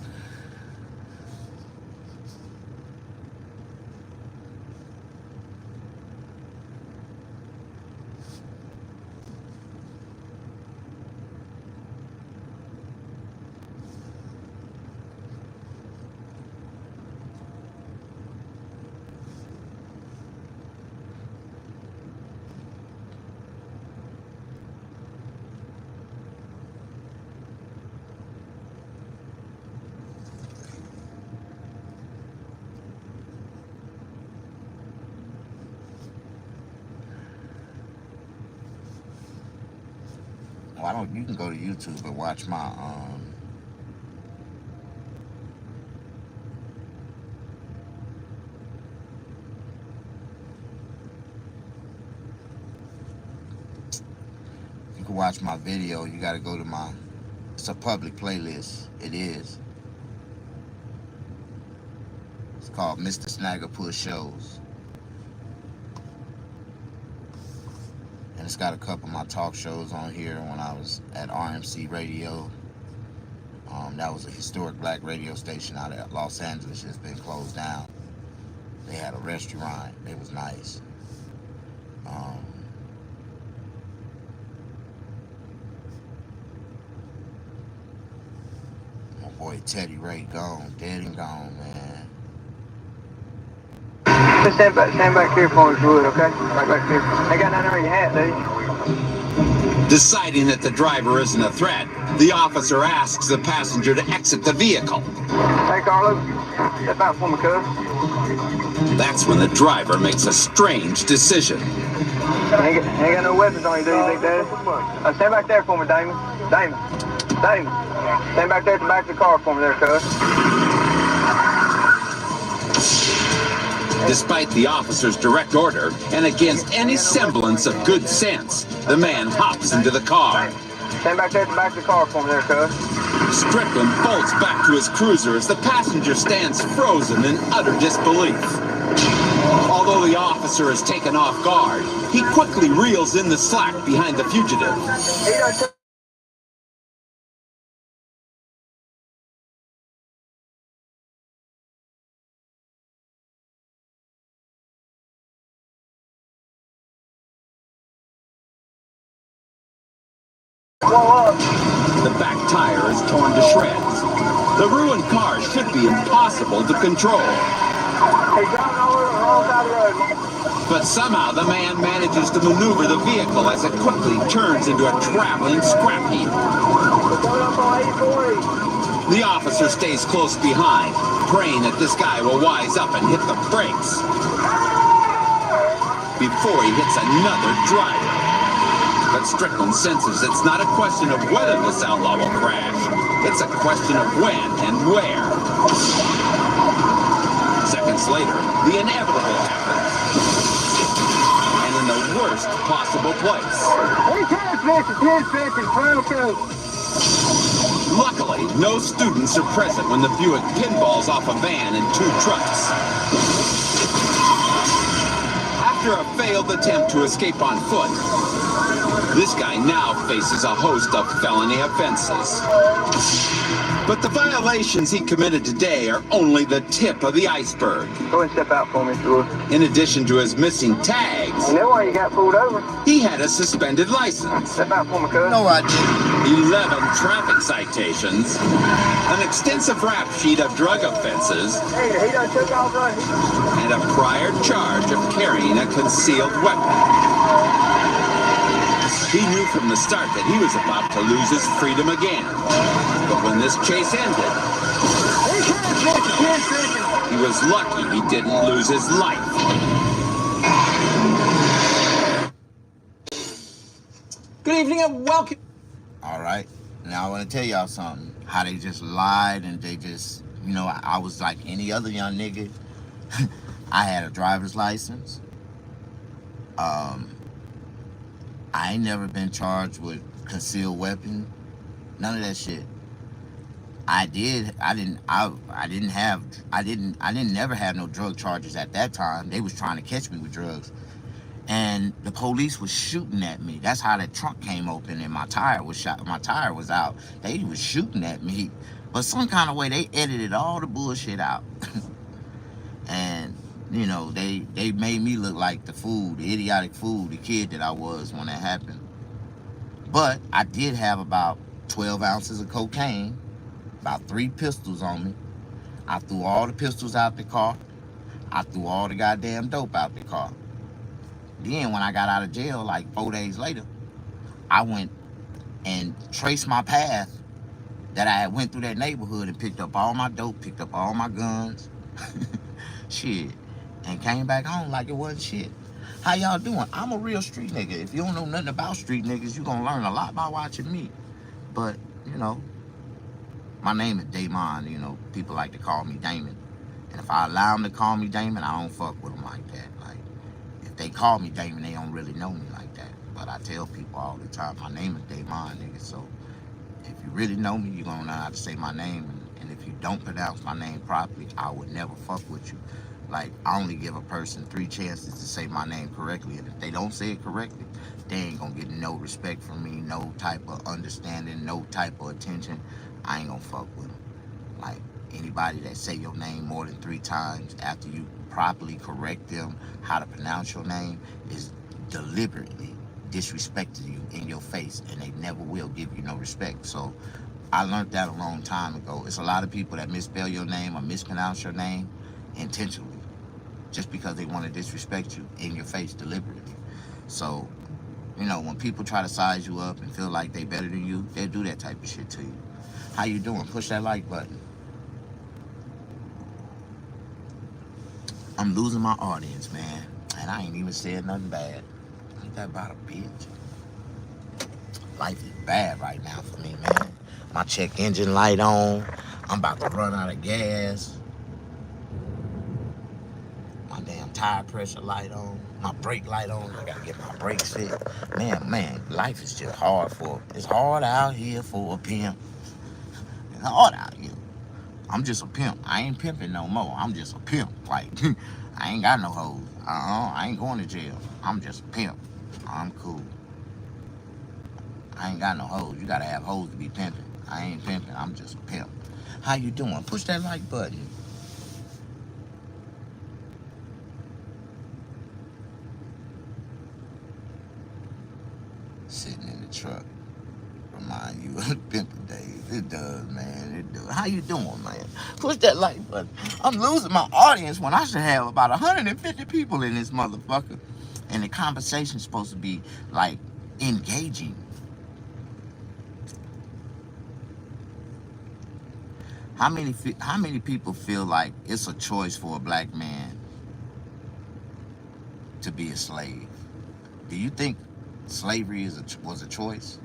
Why don't you can go to YouTube and watch my you can watch my video. You got to go to my, it's a public playlist. It is. It's called Mr. Snaggerpuss Shows. And it's got a couple of my talk shows on here when I was at RMC Radio. That was a historic black radio station out of Los Angeles. It's been closed down. They had a restaurant. It was nice. My boy Teddy Ray gone, dead and gone, man. Just stand back here for me if you would, okay? Right back here. Ain't got nothing on your hat, do you? Deciding that the driver isn't a threat, the officer asks the passenger to exit the vehicle. Hey, Carlos, step out for me, cuz. That's when the driver makes a strange decision. Ain't got no weapons on you, do you, Big Daddy? Stand back there for me, Damon. Damon. Stand back there at the back of the car for me there, cuz. Despite the officer's direct order, and against any semblance of good sense, the man hops into the car. Stand back there at the back of the car for me there, cuz. Strickland bolts back to his cruiser as the passenger stands frozen in utter disbelief. Although the officer is taken off guard, he quickly reels in the slack behind the fugitive. The back tire is torn to shreds. The ruined car should be impossible to control. He's driving over the wrong side of the road. But somehow the man manages to maneuver the vehicle as it quickly turns into a traveling scrap heap. We're coming up on 840. The officer stays close behind, praying that this guy will wise up and hit the brakes before he hits another driver. But Strickland senses it's not a question of whether this outlaw will crash. It's a question of when and where. Seconds later, the inevitable happens. And in the worst possible place. Luckily, no students are present when the Buick pinballs off a van and two trucks. After a failed attempt to escape on foot, this guy now faces a host of felony offenses. But the violations he committed today are only the tip of the iceberg. Go and step out for me, Drew. In addition to his missing tags, You know why you got pulled over? he had a suspended license, Step out for me, cuz. No, I didn't. 11 traffic citations, an extensive rap sheet of drug offenses, Hey, he done took off running. and a prior charge of carrying a concealed weapon. He knew from the start that he was about to lose his freedom again. But when this chase ended, he was lucky he didn't lose his life. Good evening and welcome. All right. Now I want to tell y'all something. How they just lied and they just, you know, I was like any other young nigga. I had a driver's license. I ain't never been charged with concealed weapon. None of that shit. I never have no drug charges at that time. They was trying to catch me with drugs. And the police was shooting at me. That's how that trunk came open and my tire was shot. My tire was out. They was shooting at me. But some kind of way they edited all the bullshit out. And, you know, they made me look like the fool, the idiotic fool, the kid that I was when that happened. But I did have about 12 ounces of cocaine, about 3 pistols on me. I threw all the pistols out the car. I threw all the goddamn dope out the car. Then when I got out of jail, like 4 days later, I went and traced my path that I had went through that neighborhood and picked up all my dope, picked up all my guns, shit, and came back home like it wasn't shit. How y'all doing? I'm a real street nigga. If you don't know nothing about street niggas, you're gonna learn a lot by watching me. But, you know, my name is Damon. You know, people like to call me Damon. And if I allow them to call me Damon, I don't fuck with them like that. Like, if they call me Damon, they don't really know me like that. But I tell people all the time, my name is Damon, nigga. So if you really know me, you're gonna know how to say my name. And if you don't pronounce my name properly, I would never fuck with you. Like, I only give a person 3 chances to say my name correctly. And if they don't say it correctly, they ain't gonna get no respect from me, no type of understanding, no type of attention. I ain't gonna fuck with them. Like, anybody that say your name more than 3 times after you properly correct them how to pronounce your name is deliberately disrespecting you in your face, and they never will give you no respect. So I learned that a long time ago. It's a lot of people that misspell your name or mispronounce your name intentionally just because they want to disrespect you in your face deliberately. So, you know, when people try to size you up and feel like they better than you, they'll do that type of shit to you. How you doing? Push that like button. I'm losing my audience, man. And I ain't even said nothing bad. Ain't that about a bitch? Life is bad right now for me, man. My check engine light on. I'm about to run out of gas. My damn tire pressure light on. My brake light on. I gotta get my brakes fit. Man, life is just hard it's hard out here for a pimp. It's hard out here. I'm just a pimp. I ain't pimping no more. I'm just a pimp. Like, I ain't got no hoes. I ain't going to jail. I'm just a pimp. I'm cool. I ain't got no hoes. You gotta have hoes to be pimping. I ain't pimping. I'm just a pimp. How you doing? Push that like button. Sitting in the truck. Remind you of pimping days. It does, man. It does. How you doing, man? Push that like button. I'm losing my audience when I should have about 150 people in this motherfucker. And the conversation's supposed to be, like, engaging. How many people feel like it's a choice for a black man to be a slave? Do you think slavery was a choice?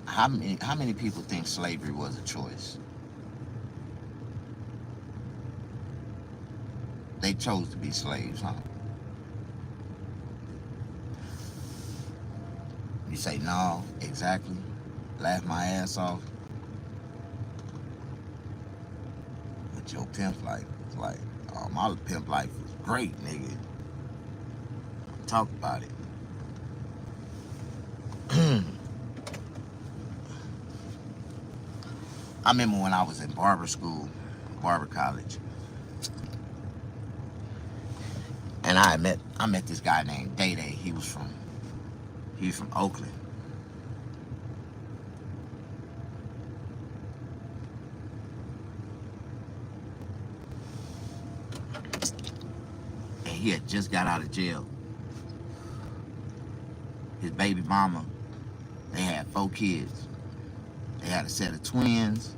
How many people think slavery was a choice? They chose to be slaves, huh? You say, no, exactly. Laugh my ass off. But your pimp life was like, oh, my pimp life was great, nigga. Talk about it. I remember when I was in barber school, barber college, and I met this guy named Day Day. He was from Oakland. And he had just got out of jail. His baby mama, they had 4 kids. They had a set of twins.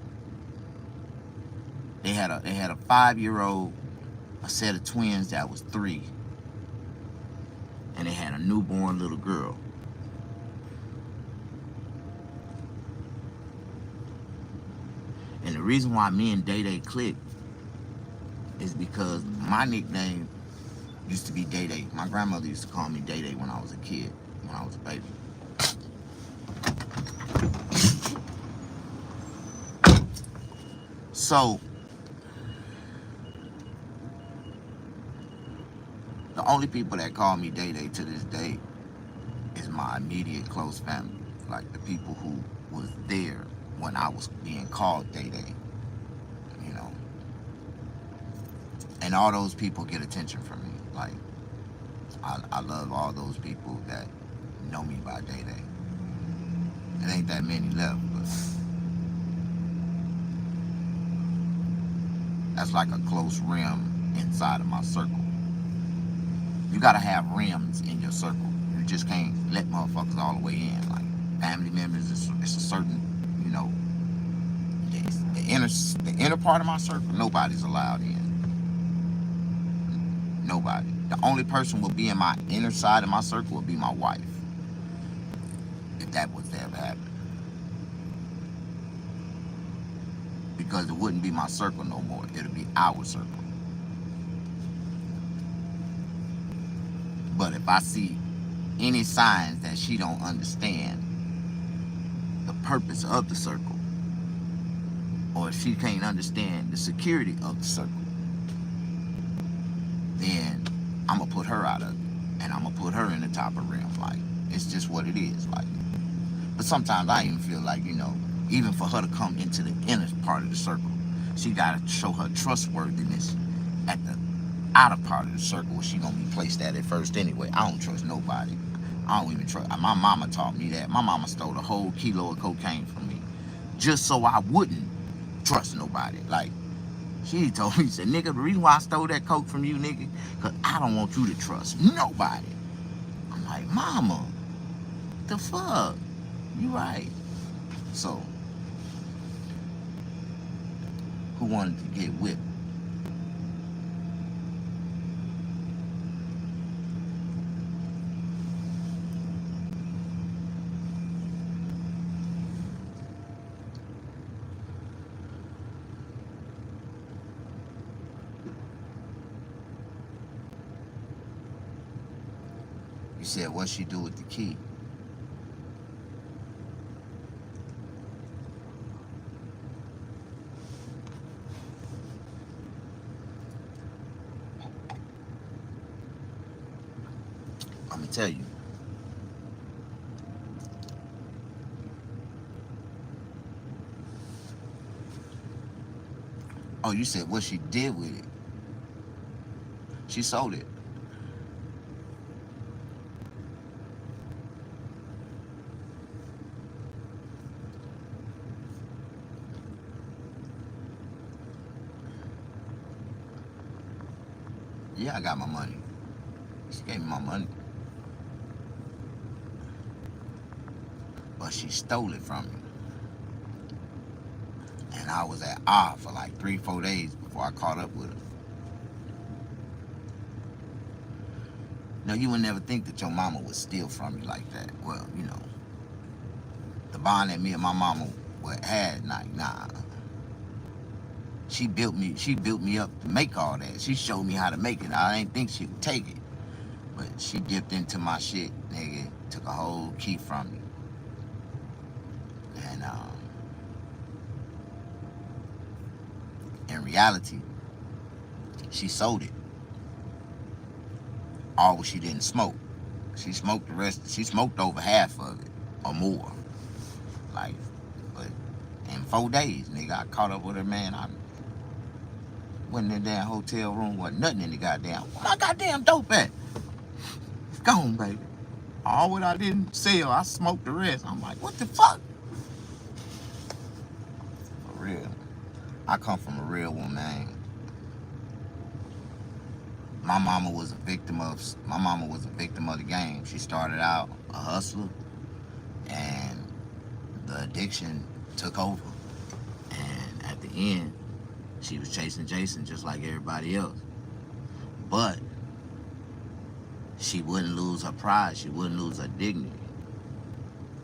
They had a 5-year-old, a set of twins that was 3. And they had a newborn little girl. And the reason why me and Day Day clicked is because my nickname used to be Day Day. My grandmother used to call me Day Day when I was a kid, when I was a baby. So, the only people that call me Day Day to this day is my immediate close family. Like the people who was there when I was being called Day Day, you know. And all those people get attention from me. Like, I love all those people that know me by Day Day. It ain't that many left, but that's like a close rim inside of my circle. You gotta have rims in your circle. You just can't let motherfuckers all the way in. Like family members, it's a certain, you know, the inner part of my circle, nobody's allowed in. Nobody. The only person will be in my inner side of my circle will be my wife. If that was to ever happen. Because it wouldn't be my circle no more. It'll be our circle. But if I see any signs that she don't understand the purpose of the circle, or if she can't understand the security of the circle, then I'm gonna put her out of it, and I'm gonna put her in the top of rim. Like, it's just what it is. Like, but sometimes I even feel like, you know, even for her to come into the inner part of the circle, she gotta show her trustworthiness at the outer part of the circle where she gonna be placed at first anyway. I don't trust nobody. I don't even trust. My mama taught me that. My mama stole a whole kilo of cocaine from me just so I wouldn't trust nobody. Like, she told me, she said, nigga, the reason why I stole that coke from you, nigga, because I don't want you to trust nobody. I'm like, mama, the fuck? You right. So, who wanted to get whipped? You said, what'd she do with the key? I'm gonna tell you. Oh, you said what she did with it? She sold it. Yeah, I got my money. She gave me my money. But she stole it from me. And I was at R for like 3-4 days before I caught up with her. Now, you would never think that your mama would steal from you like that. Well, you know, the bond that me and my mama had, like, nah. She built me up to make all that. She showed me how to make it. I didn't think she would take it. But she dipped into my shit, nigga. Took a whole key from me. And in reality, she sold it. All she didn't smoke. She smoked the rest. She smoked over half of it or more. Like, but in 4 days, nigga, I caught up with her, man. I went in the damn hotel room, wasn't nothing in the goddamn. Where my goddamn dope at? It's gone, baby. All what I didn't sell, I smoked the rest. I'm like, what the fuck? For real. I come from a real one, man. My mama was a victim of the game. She started out a hustler, and the addiction took over. And at the end, she was chasing Jason just like everybody else. But she wouldn't lose her pride. She wouldn't lose her dignity.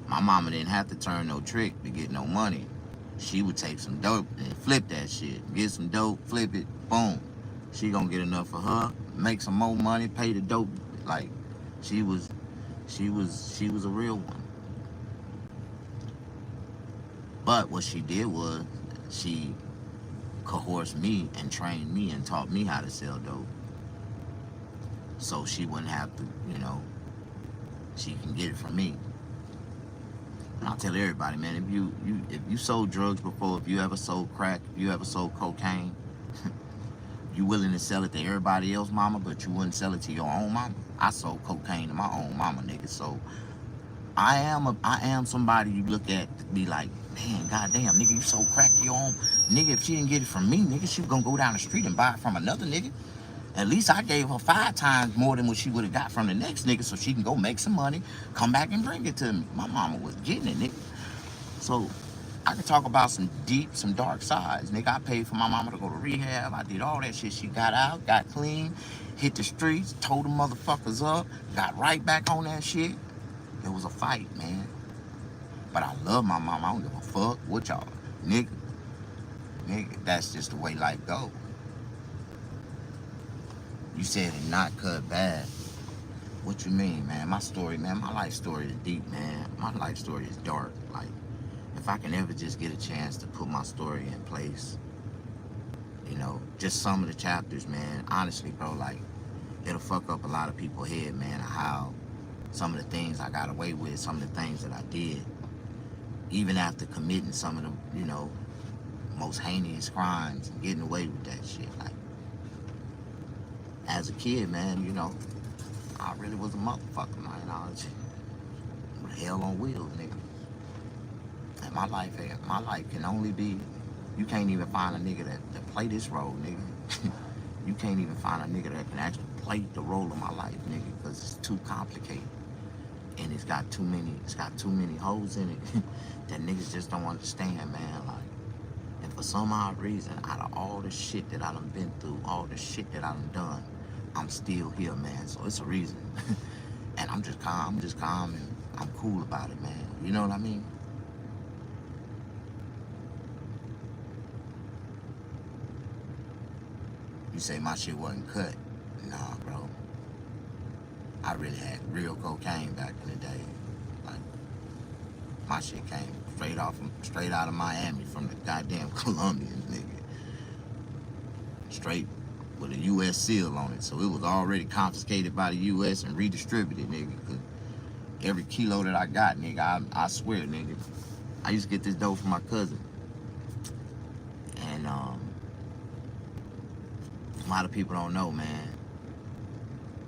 My mama didn't have to turn no trick to get no money. She would take some dope and flip that shit. Get some dope, flip it, boom. She gonna get enough for her, make some more money, pay the dope. Like, she was a real one. But what she did was she coerced me and trained me and taught me how to sell dope. So she wouldn't have to, you know, she can get it from me. I'll tell everybody, man, if you sold drugs before, if you ever sold crack, if you ever sold cocaine, you willing to sell it to everybody else, mama, but you wouldn't sell it to your own mama. I sold cocaine to my own mama, nigga. So I am somebody you look at to be like, man, goddamn, nigga, you sold crack to your own nigga. If she didn't get it from me, nigga, she was gonna go down the street and buy it from another nigga. At least I gave her 5 times more than what she would have got from the next nigga, so she can go make some money, come back and bring it to me. My mama was getting it, nigga. So I can talk about some deep, some dark sides. Nigga, I paid for my mama to go to rehab. I did all that shit. She got out, got clean, hit the streets, told the motherfuckers up, got right back on that shit. It was a fight, man. But I love my mama. I don't give a fuck what y'all. Nigga, that's just the way life goes. You said it not cut bad. What you mean, man? My story, man, my life story is deep, man. My life story is dark. Like, if I can ever just get a chance to put my story in place, you know, just some of the chapters, man, honestly, bro, like, it'll fuck up a lot of people's head, man, how some of the things I got away with, some of the things that I did, even after committing some of the, you know, most heinous crimes and getting away with that shit. Like, as a kid, man, you know, I really was a motherfucker, man. I was hell on wheels, nigga. And my life can only be, you can't even find a nigga that play this role, nigga. You can't even find a nigga that can actually play the role of my life, nigga, because it's too complicated. And it's got too many holes in it that niggas just don't understand, man. Like, and for some odd reason, out of all the shit that I done been through, all the shit that I done, I'm still here, man. So it's a reason. And I'm just calm and I'm cool about it, man. You know what I mean? You say my shit wasn't cut. Nah, bro. I really had real cocaine back in the day. Like, my shit came straight out of Miami from the goddamn Colombians, nigga. Straight with a U.S. seal on it. So it was already confiscated by the U.S. and redistributed, nigga. Cause every kilo that I got, nigga, I swear, nigga, I used to get this dope from my cousin. And a lot of people don't know, man.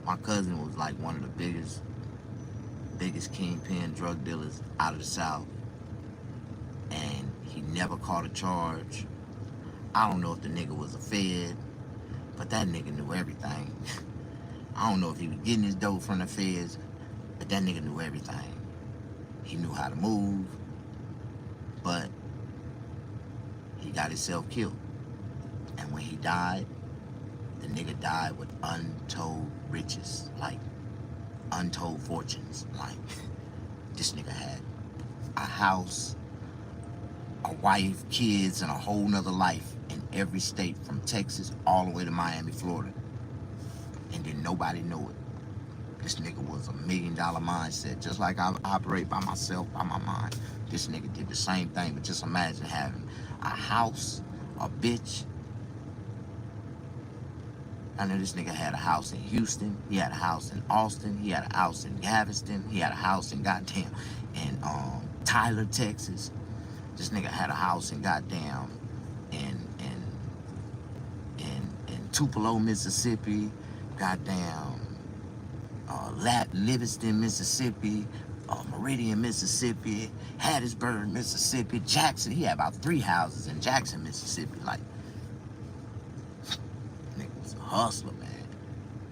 My cousin was like one of the biggest kingpin drug dealers out of the South. And he never caught a charge. I don't know if the nigga was a Fed, but that nigga knew everything. I don't know if he was getting his dope from the Feds, but that nigga knew everything. He knew how to move, but he got himself killed. And when he died, the nigga died with untold riches, like untold fortunes. Like, this nigga had a house, a wife, kids, and a whole nother life in every state from Texas all the way to Miami, Florida. And then nobody knew it. This nigga was $1 million mindset. Just like I operate by myself, by my mind. This nigga did the same thing, but just imagine having a house, a bitch. I know this nigga had a house in Houston. He had a house in Austin. He had a house in Galveston. He had a house in goddamn in Tyler, Texas. This nigga had a house in goddamn in Tupelo, Mississippi. Goddamn Livingston, Mississippi. Meridian, Mississippi. Hattiesburg, Mississippi. Jackson. He had about 3 houses in Jackson, Mississippi. Like, hustler, man.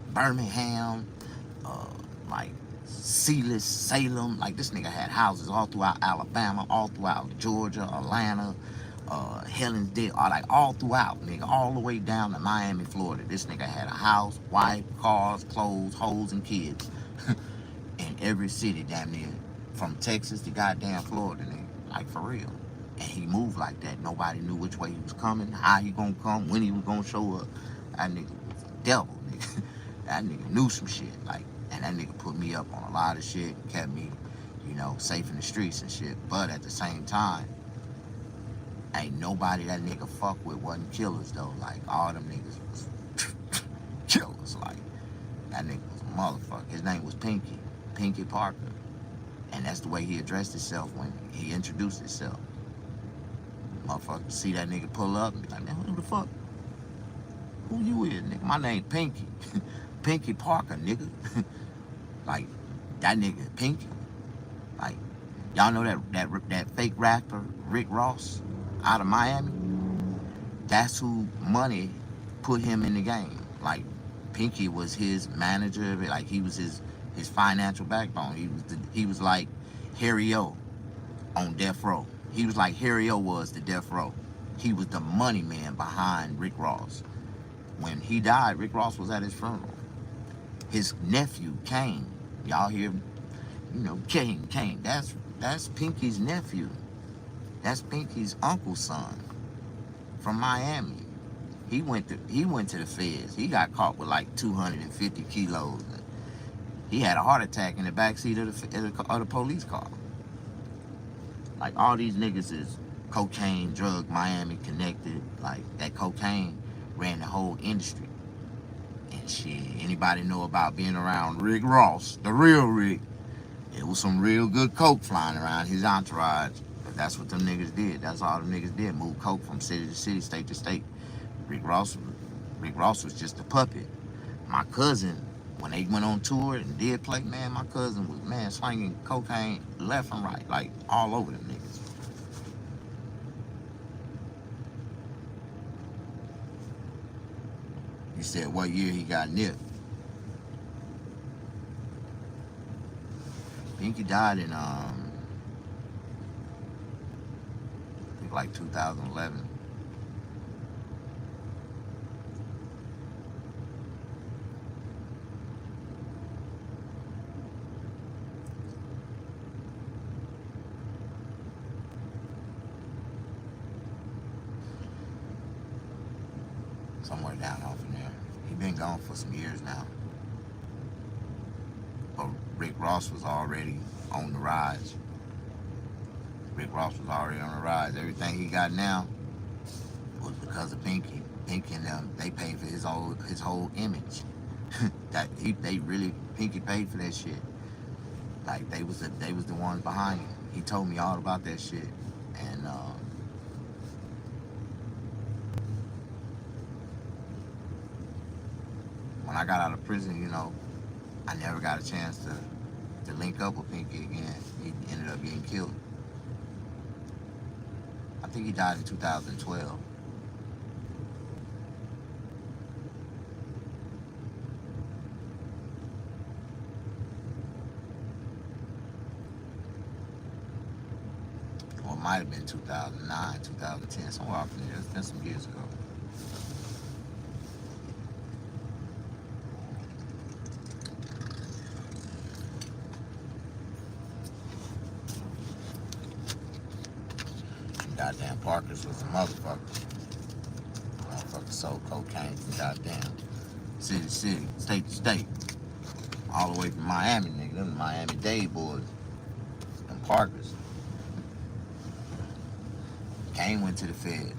Birmingham, like Sealis, Salem. Like, this nigga had houses all throughout Alabama, all throughout Georgia, Atlanta, Helensdale, like all throughout, nigga, all the way down to Miami, Florida. This nigga had a house, wife, cars, clothes, hoes, and kids in every city, damn near, from Texas to goddamn Florida, nigga. Like, for real. And he moved like that. Nobody knew which way he was coming, how he gonna come, when he was gonna show up. That nigga was a devil, nigga. That nigga knew some shit, like, and that nigga put me up on a lot of shit and kept me, you know, safe in the streets and shit. But at the same time, ain't nobody that nigga fuck with wasn't killers, though. Like, all them niggas was killers. Like, that nigga was a motherfucker. His name was Pinky Parker. And that's the way he addressed himself when he introduced himself. Motherfucker see that nigga pull up and be like, man, who the fuck? Who you is, nigga? My name Pinky. Pinky Parker, nigga. Like, that nigga Pinky. Like, y'all know that fake rapper Rick Ross out of Miami? That's who Money put him in the game. Like, Pinky was his manager, like he was his financial backbone. He was like Harry O on Death Row. He was like Harry O was to Death Row. He was the money man behind Rick Ross. When he died, Rick Ross was at his funeral. His nephew, Kane, y'all hear, you know, Kane, that's Pinky's nephew. That's Pinky's uncle's son from Miami. He went to the feds. He got caught with like 250 kilos. He had a heart attack in the backseat of the police car. Like, all these niggas is cocaine, drug, Miami connected. Like, that cocaine ran the whole industry. And shit, anybody know about being around Rick Ross, the real Rick? It was some real good coke flying around his entourage. But that's what them niggas did. That's all them niggas did, move coke from city to city, state to state. Rick Ross was just a puppet. My cousin, when they went on tour and did play, man, my cousin was, man, slinging cocaine left and right, like all over them niggas. He said what year he got nipped. Pinky died in I think like 2011. Somewhere down off in there. He been gone for some years now. But Rick Ross was already on the rise. Rick Ross was already on the rise. Everything he got now was because of Pinky. Pinky and them, they paid for his whole image. Pinky paid for that shit. Like, they was the ones behind it. He told me all about that shit. And when I got out of prison, you know, I never got a chance to link up with Pinky again. He ended up getting killed. I think he died in 2012. Or it might have been 2009, 2010, somewhere off in there. It's been some years ago. Goddamn Parkers was a motherfucker. Motherfucker sold cocaine from goddamn city to city, state to state. All the way from Miami, nigga. Them Miami-Dade boys. Them Parkers. Kane went to the Fed.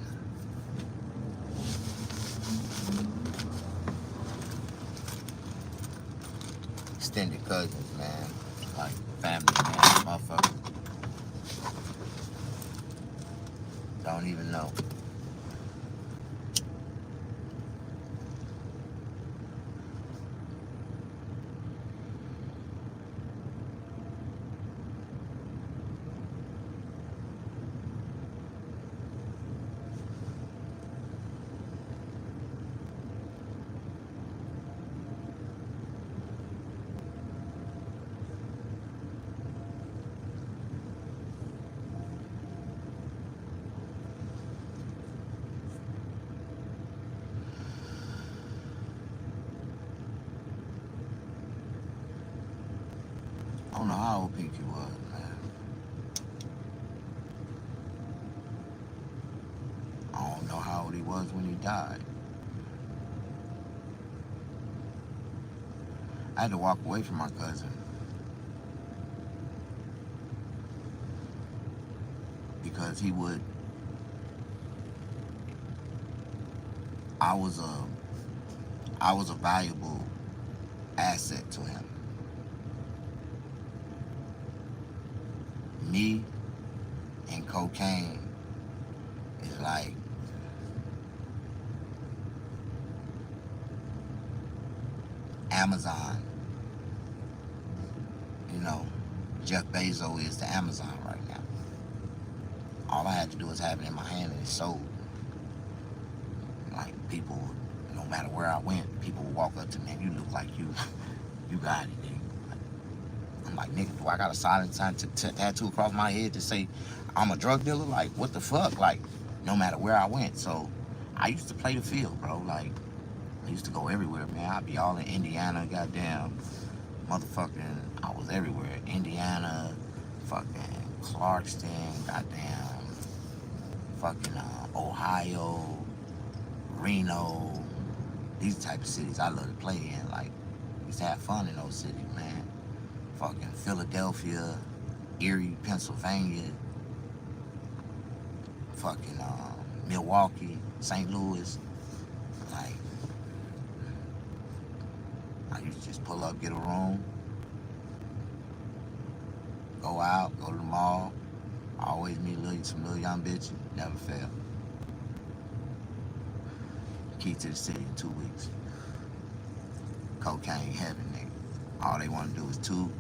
Extended cousins, man. Like family, man. Motherfucker. Don't even know. I don't know how old Pinky was, man. I don't know how old he was when he died. I had to walk away from my cousin because he would. I was a valuable asset to him. me and cocaine is like Amazon. You know, Jeff Bezos is the Amazon right now. All I had to do was have it in my hand and it sold. Like people, no matter where I went, people would walk up to me and you look like you got it, nigga. I'm like, nigga, do I got a silent sign tattoo across my head to say I'm a drug dealer? Like, what the fuck? Like, no matter where I went. So I used to play the field, bro. Like, I used to go everywhere, man. I'd be all in Indiana, goddamn, motherfucking, I was everywhere. Indiana, fucking Clarkston, goddamn, fucking Ohio, Reno, these type of cities I love to play in. Like, used to have fun in those cities, man. Fucking Philadelphia, Erie, Pennsylvania, fucking Milwaukee, St. Louis. Like, I used to just pull up, get a room, go out, go to the mall. I always meet some little young bitches, never fail. Key to the city in 2 weeks. Cocaine heaven, nigga. All they want to do is tube.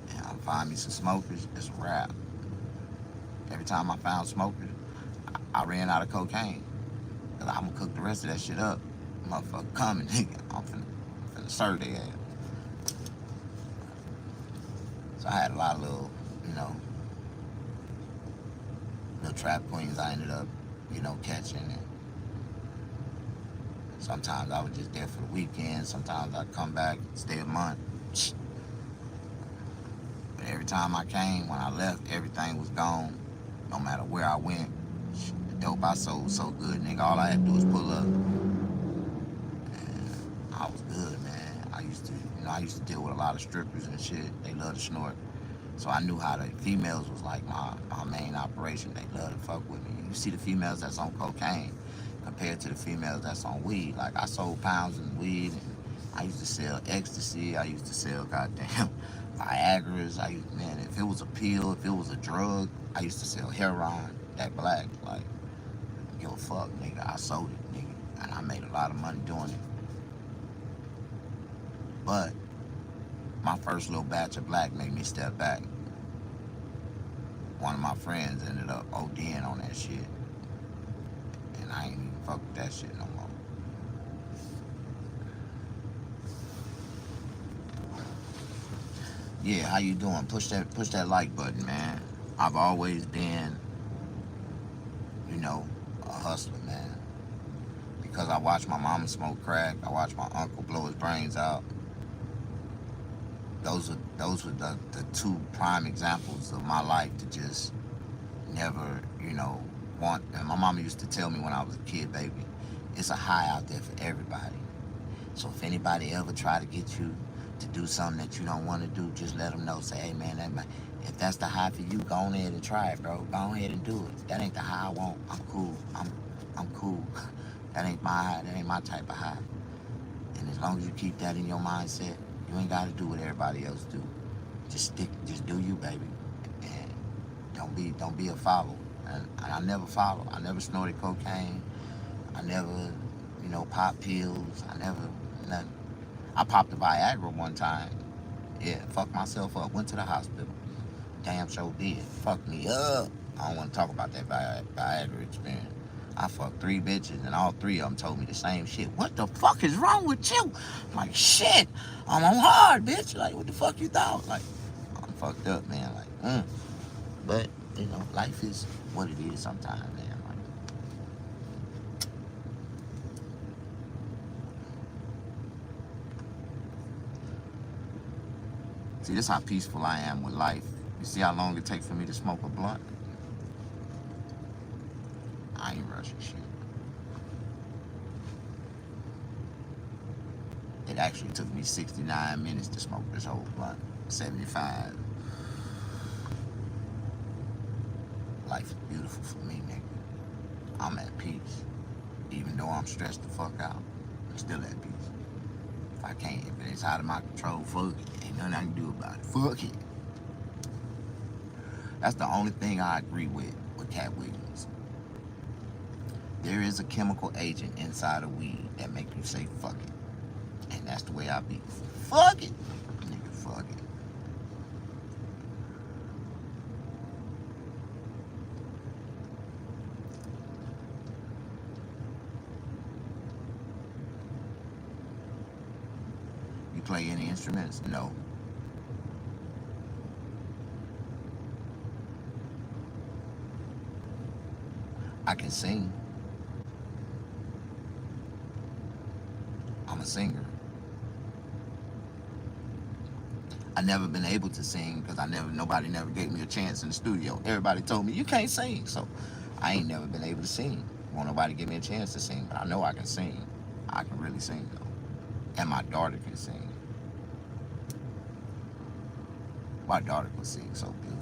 And I'll find me some smokers, it's a wrap. Every time I found smokers, I ran out of cocaine. Cause I'm gonna cook the rest of that shit up. Motherfucker coming, nigga. I'm finna serve their ass. So I had a lot of little, you know, little trap queens I ended up, you know, catching. And sometimes I was just there for the weekend. Sometimes I'd come back, stay a month. But every time I came, when I left, everything was gone. No matter where I went, the dope I sold was so good, nigga. All I had to do was pull up. And I was good, man. I used to deal with a lot of strippers and shit. They love to snort. So I knew how the females was like my main operation. They love to fuck with me. You see the females that's on cocaine compared to the females that's on weed. Like, I sold pounds of weed, and I used to sell ecstasy. I used to sell goddamn Viagra's. Man, if it was a pill, if it was a drug, I used to sell heroin, that black. Like, give a fuck, nigga. I sold it, nigga. And I made a lot of money doing it. But my first little batch of black made me step back. One of my friends ended up ODing on that shit. And I ain't even fuck with that shit no more. Yeah, how you doing? Push that like button, man. I've always been, you know, a hustler, man. Because I watched my mama smoke crack. I watched my uncle blow his brains out. Those were the two prime examples of my life to just never, you know, want. And my mama used to tell me when I was a kid, baby, it's a high out there for everybody. So if anybody ever try to get you to do something that you don't want to do, just let them know. Say, hey, man, if that's the high for you, go on ahead and try it, bro. Go ahead and do it. That ain't the high I want. I'm cool. I'm cool. That ain't my high. That ain't my type of high. And as long as you keep that in your mindset, you ain't got to do what everybody else do. Just do you, baby. And don't be a follower. And I never follow. I never snorted cocaine. I never, you know, popped pills. I never, nothing. I popped a Viagra one time. Yeah, fucked myself up. Went to the hospital. Damn sure did. Fucked me up. I don't want to talk about that Viagra experience. I fucked 3 bitches, and all 3 of them told me the same shit. What the fuck is wrong with you? I'm like, shit, I'm on hard, bitch. Like, what the fuck you thought? Like, I'm fucked up, man. Like, But, you know, life is what it is sometimes, man. See, this is how peaceful I am with life. You see how long it takes for me to smoke a blunt? I ain't rushing shit. It actually took me 69 minutes to smoke this whole blunt. 75. Life is beautiful for me, nigga. I'm at peace. Even though I'm stressed the fuck out, I'm still at peace. If I can't, if it's out of my control, fuck it. Ain't nothing I can do about it. Fuck it. That's the only thing I agree with Cat Williams. There is a chemical agent inside of weed that make you say fuck it. And that's the way I be. Fuck it. Nigga, fuck it. You play any instruments? No. I can sing. I'm a singer. I never been able to sing because nobody never gave me a chance in the studio. Everybody told me you can't sing, so I ain't never been able to sing. Won't nobody give me a chance to sing, but I know I can sing. I can really sing though, and my daughter can sing. My daughter can sing so beautiful.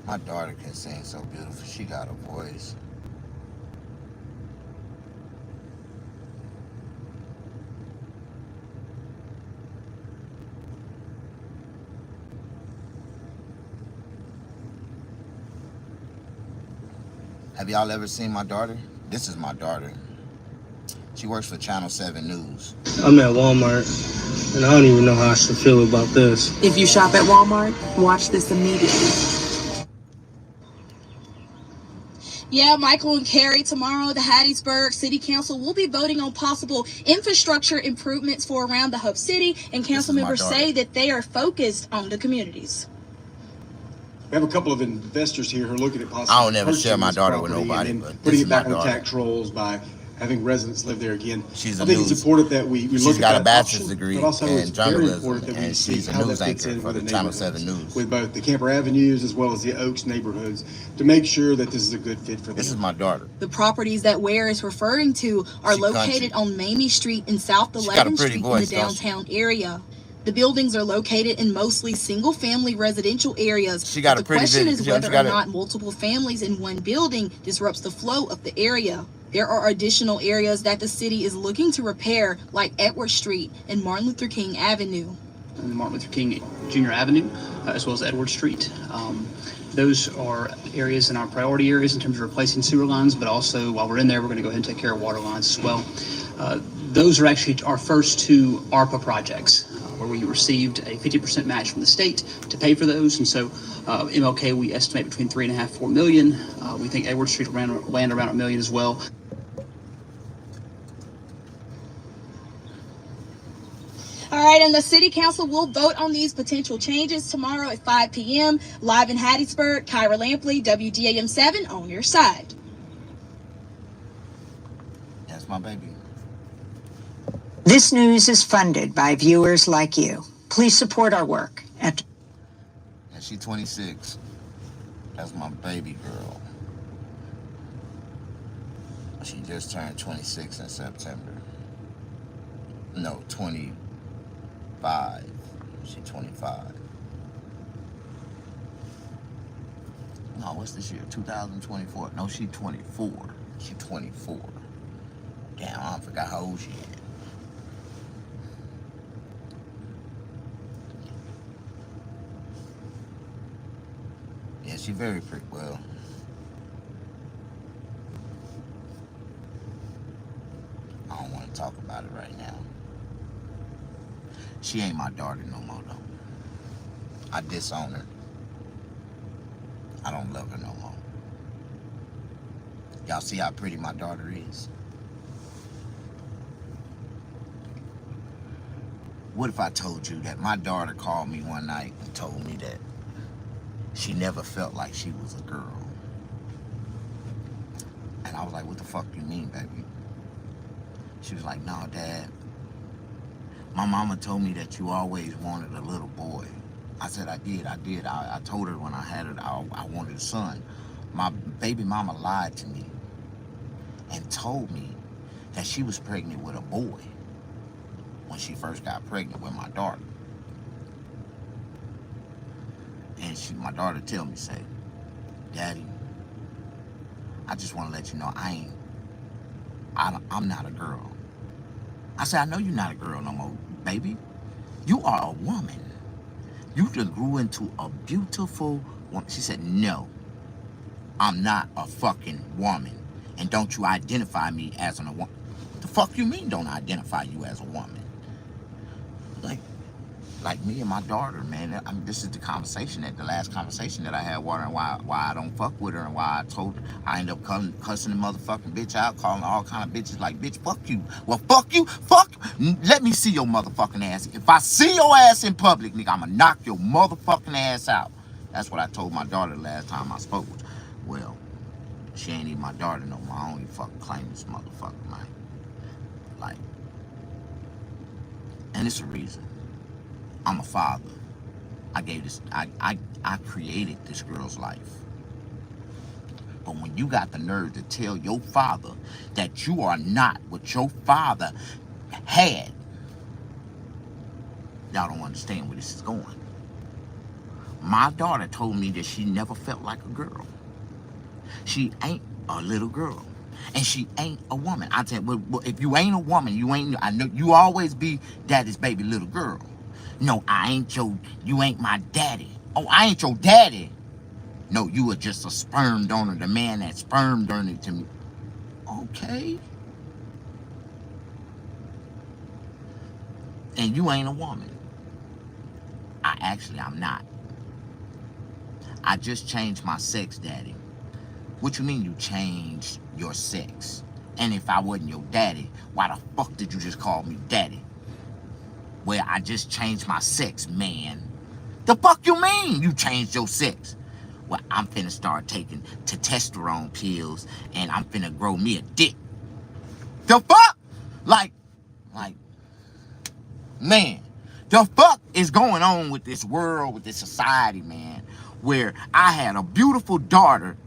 My daughter can sing so beautiful. She got a voice. Have y'all ever seen my daughter? This is my daughter. She works for Channel 7 News. I'm at Walmart, and I don't even know how I should feel about this. If you shop at Walmart, watch this immediately. Yeah, Michael and Carrie, tomorrow the Hattiesburg City Council will be voting on possible infrastructure improvements for around the Hub City, and council members say that they are focused on the communities. We have a couple of investors here who are looking at possibly I don't ever share my daughter with nobody, but putting this it is back my on the daughter. tax rolls by having residents live there again. She's I think it's important that we look She's got at a that bachelor's option, degree but also in it's very journalism, important that we and see she's a how news that fits anchor in for with the the Channel neighborhoods, 7 News. with both the Camper Avenues as well as the Oaks neighborhoods, to make sure that this is a good fit for them. This is my daughter. The properties that Ware is referring to are She located country. on Mamie Street and South She got a 11th pretty Street voice, in the don't she? downtown area. The buildings are located in mostly single-family residential areas. She got but a the pretty question vid- is she whether or got a- not multiple families in one building disrupts the flow of the area. There are additional areas that the city is looking to repair, like Edward Street and Martin Luther King Avenue. And Martin Luther King Jr. Avenue, as well as Edward Street. Those are areas in our priority areas in terms of replacing sewer lines, but also while we're in there, we're going to go ahead and take care of water lines as well. Those are actually our first two ARPA projects, where we received a 50% match from the state to pay for those. And so MLK, we estimate between $3.5 to $4 million. We think Edward Street will land around $1 million as well. All right, and the city council will vote on these potential changes tomorrow at 5 p.m. Live in Hattiesburg, Kyra Lampley, WDAM 7 on your side. That's my baby. This news is funded by viewers like you. Please support our work at... And she's 26. That's my baby girl. She just turned 26 in September. No, 25. She's 25. No, what's this year? 2024. No, she's 24. She's 24. Damn, I forgot how old she is. Yeah, she's very pretty. Well, I don't want to talk about it right now. She ain't my daughter no more, though. I disown her. I don't love her no more. Y'all see how pretty my daughter is? What if I told you that my daughter called me one night and told me that she never felt like she was a girl? And I was like, what the fuck do you mean, baby? She was like, no, Dad. My mama told me that you always wanted a little boy. I said, I did. I told her when I had it, I wanted a son. My baby mama lied to me and told me that she was pregnant with a boy when she first got pregnant with my daughter. And my daughter tell me, say, Daddy, I just want to let you know I'm not a girl. I said, I know you're not a girl no more, baby. You are a woman. You just grew into a beautiful woman. She said, no, I'm not a fucking woman. And don't you identify me as a woman. The fuck you mean don't identify you as a woman? Like me and my daughter, man. I mean, this is the last conversation that I had with her, and why I don't fuck with her, and why I end up cussing the motherfucking bitch out, calling all kind of bitches like, bitch, fuck you. Well, fuck you. Let me see your motherfucking ass. If I see your ass in public, nigga, I'ma knock your motherfucking ass out. That's what I told my daughter the last time I spoke. Well, she ain't even my daughter no more. I don't even fucking claim this motherfucker, man. Like, and it's a reason. I'm a father. I created this girl's life. But when you got the nerve to tell your father that you are not what your father had, y'all don't understand where this is going. My daughter told me that she never felt like a girl. She ain't a little girl. And she ain't a woman. I said, well, if you ain't a woman, I know you always be daddy's baby little girl. No, you ain't my daddy. Oh, I ain't your daddy. No, you are just a sperm donor, the man that sperm donated to me. Okay. And you ain't a woman. I'm not. I just changed my sex, daddy. What you mean you changed your sex? And if I wasn't your daddy, why the fuck did you just call me daddy? Well, I just changed my sex, man. The fuck you mean you changed your sex? Well, I'm finna start taking testosterone pills and I'm finna grow me a dick. The fuck? Like, man, the fuck is going on with this world, with this society, man, where I had a beautiful daughter.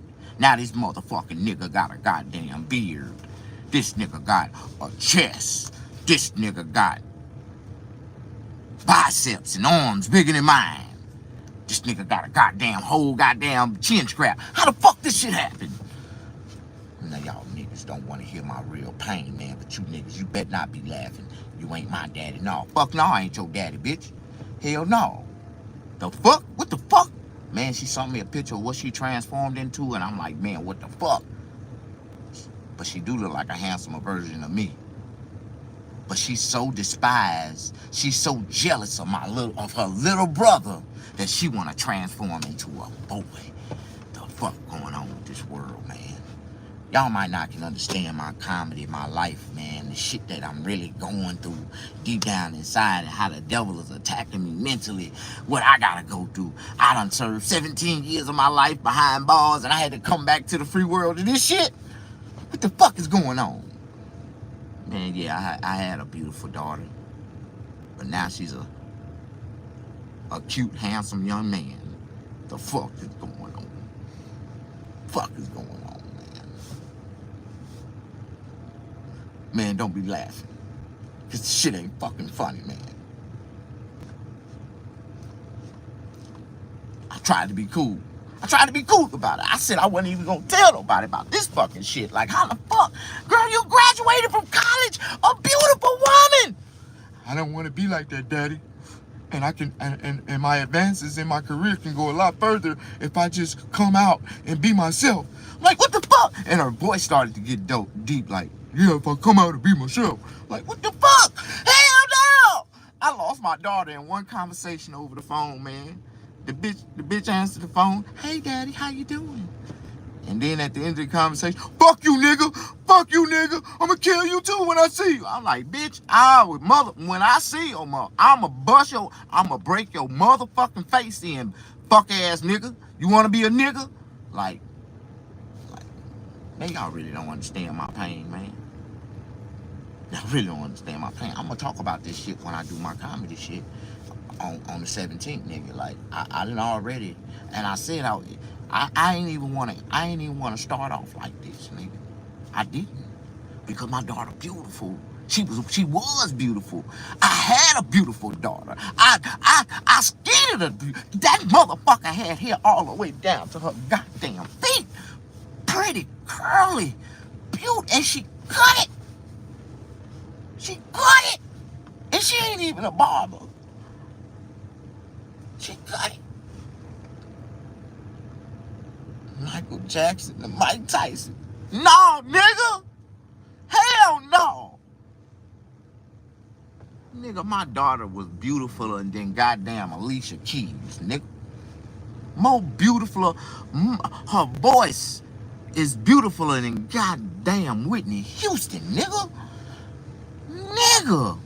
Now this motherfucking nigga got a goddamn beard. This nigga got a chest. This nigga got biceps and arms bigger than mine. This nigga got a whole goddamn chin strap. How the fuck this shit happen? Now y'all niggas don't want to hear my real pain, man. But you niggas, you better not be laughing. You ain't my daddy. No, fuck no, I ain't your daddy, bitch. Hell no. The fuck? What the fuck? Man, she sent me a picture of what she transformed into, and I'm like, man, what the fuck? But she do look like a handsomer version of me. But she's so despised, she's so jealous of her little brother that she wanna transform into a boy. The fuck going on with this world, man? Y'all might not can understand my comedy, my life, man, the shit that I'm really going through deep down inside, and how the devil is attacking me mentally, what I gotta go through. I done served 17 years of my life behind bars, and I had to come back to the free world of this shit. What the fuck is going on? Man, yeah, I had a beautiful daughter, but now she's a cute, handsome young man. The fuck is going on? Fuck is going on, man? Man, don't be laughing, cause this shit ain't fucking funny, man. I tried to be cool. About it. I said I wasn't even gonna tell nobody about this fucking shit. Like, how the fuck? Girl, you graduated from college, a beautiful woman. I don't want to be like that, daddy. And I can, and my advances in my career can go a lot further if I just come out and be myself. Like, what the fuck? And her voice started to get deep, like, yeah, if I come out and be myself. Like, what the fuck? Hell no! I lost my daughter in one conversation over the phone, man. The bitch answered the phone. Hey, daddy, how you doing? And then at the end of the conversation, fuck you, nigga. Fuck you, nigga. I'm gonna kill you too when I see you. I'm like, bitch, when I see you, I'ma break your motherfucking face in, fuck ass nigga. You wanna be a nigga? Like, man, y'all really don't understand my pain, man. Y'all really don't understand my pain. I'm gonna talk about this shit when I do my comedy shit on the 17th, nigga. Like I done already, and I said I ain't even wanna start off like this, nigga. I didn't, because my daughter beautiful. She was beautiful. I had a beautiful daughter. I scared her. That motherfucker had hair all the way down to her goddamn feet. Pretty, curly, beautiful, and she cut it. She cut it. And she ain't even a barber. She cut it. Michael Jackson and Mike Tyson. No, nigga. Hell no. Nigga, my daughter was beautifuler than goddamn Alicia Keys, nigga. More beautiful. Her voice is beautifuler than goddamn Whitney Houston, nigga. Nigga.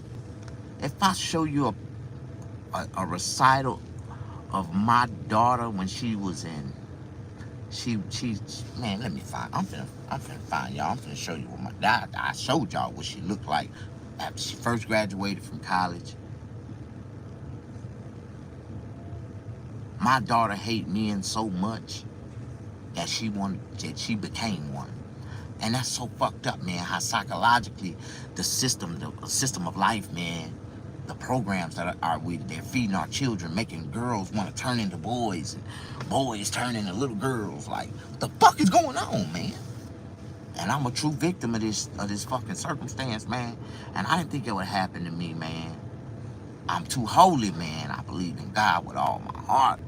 If I show you a recital of my daughter when she was in, man, let me find. I'm finna find y'all. I'm finna show you what I showed y'all what she looked like after she first graduated from college. My daughter hated men so much that she became one. And that's so fucked up, man, how psychologically the system of life, man, the programs that they're feeding our children, making girls want to turn into boys and boys turn into little girls. Like, what the fuck is going on, man? And I'm a true victim of this fucking circumstance, man. And I didn't think it would happen to me, man. I'm too holy, man. I believe in God with all my heart.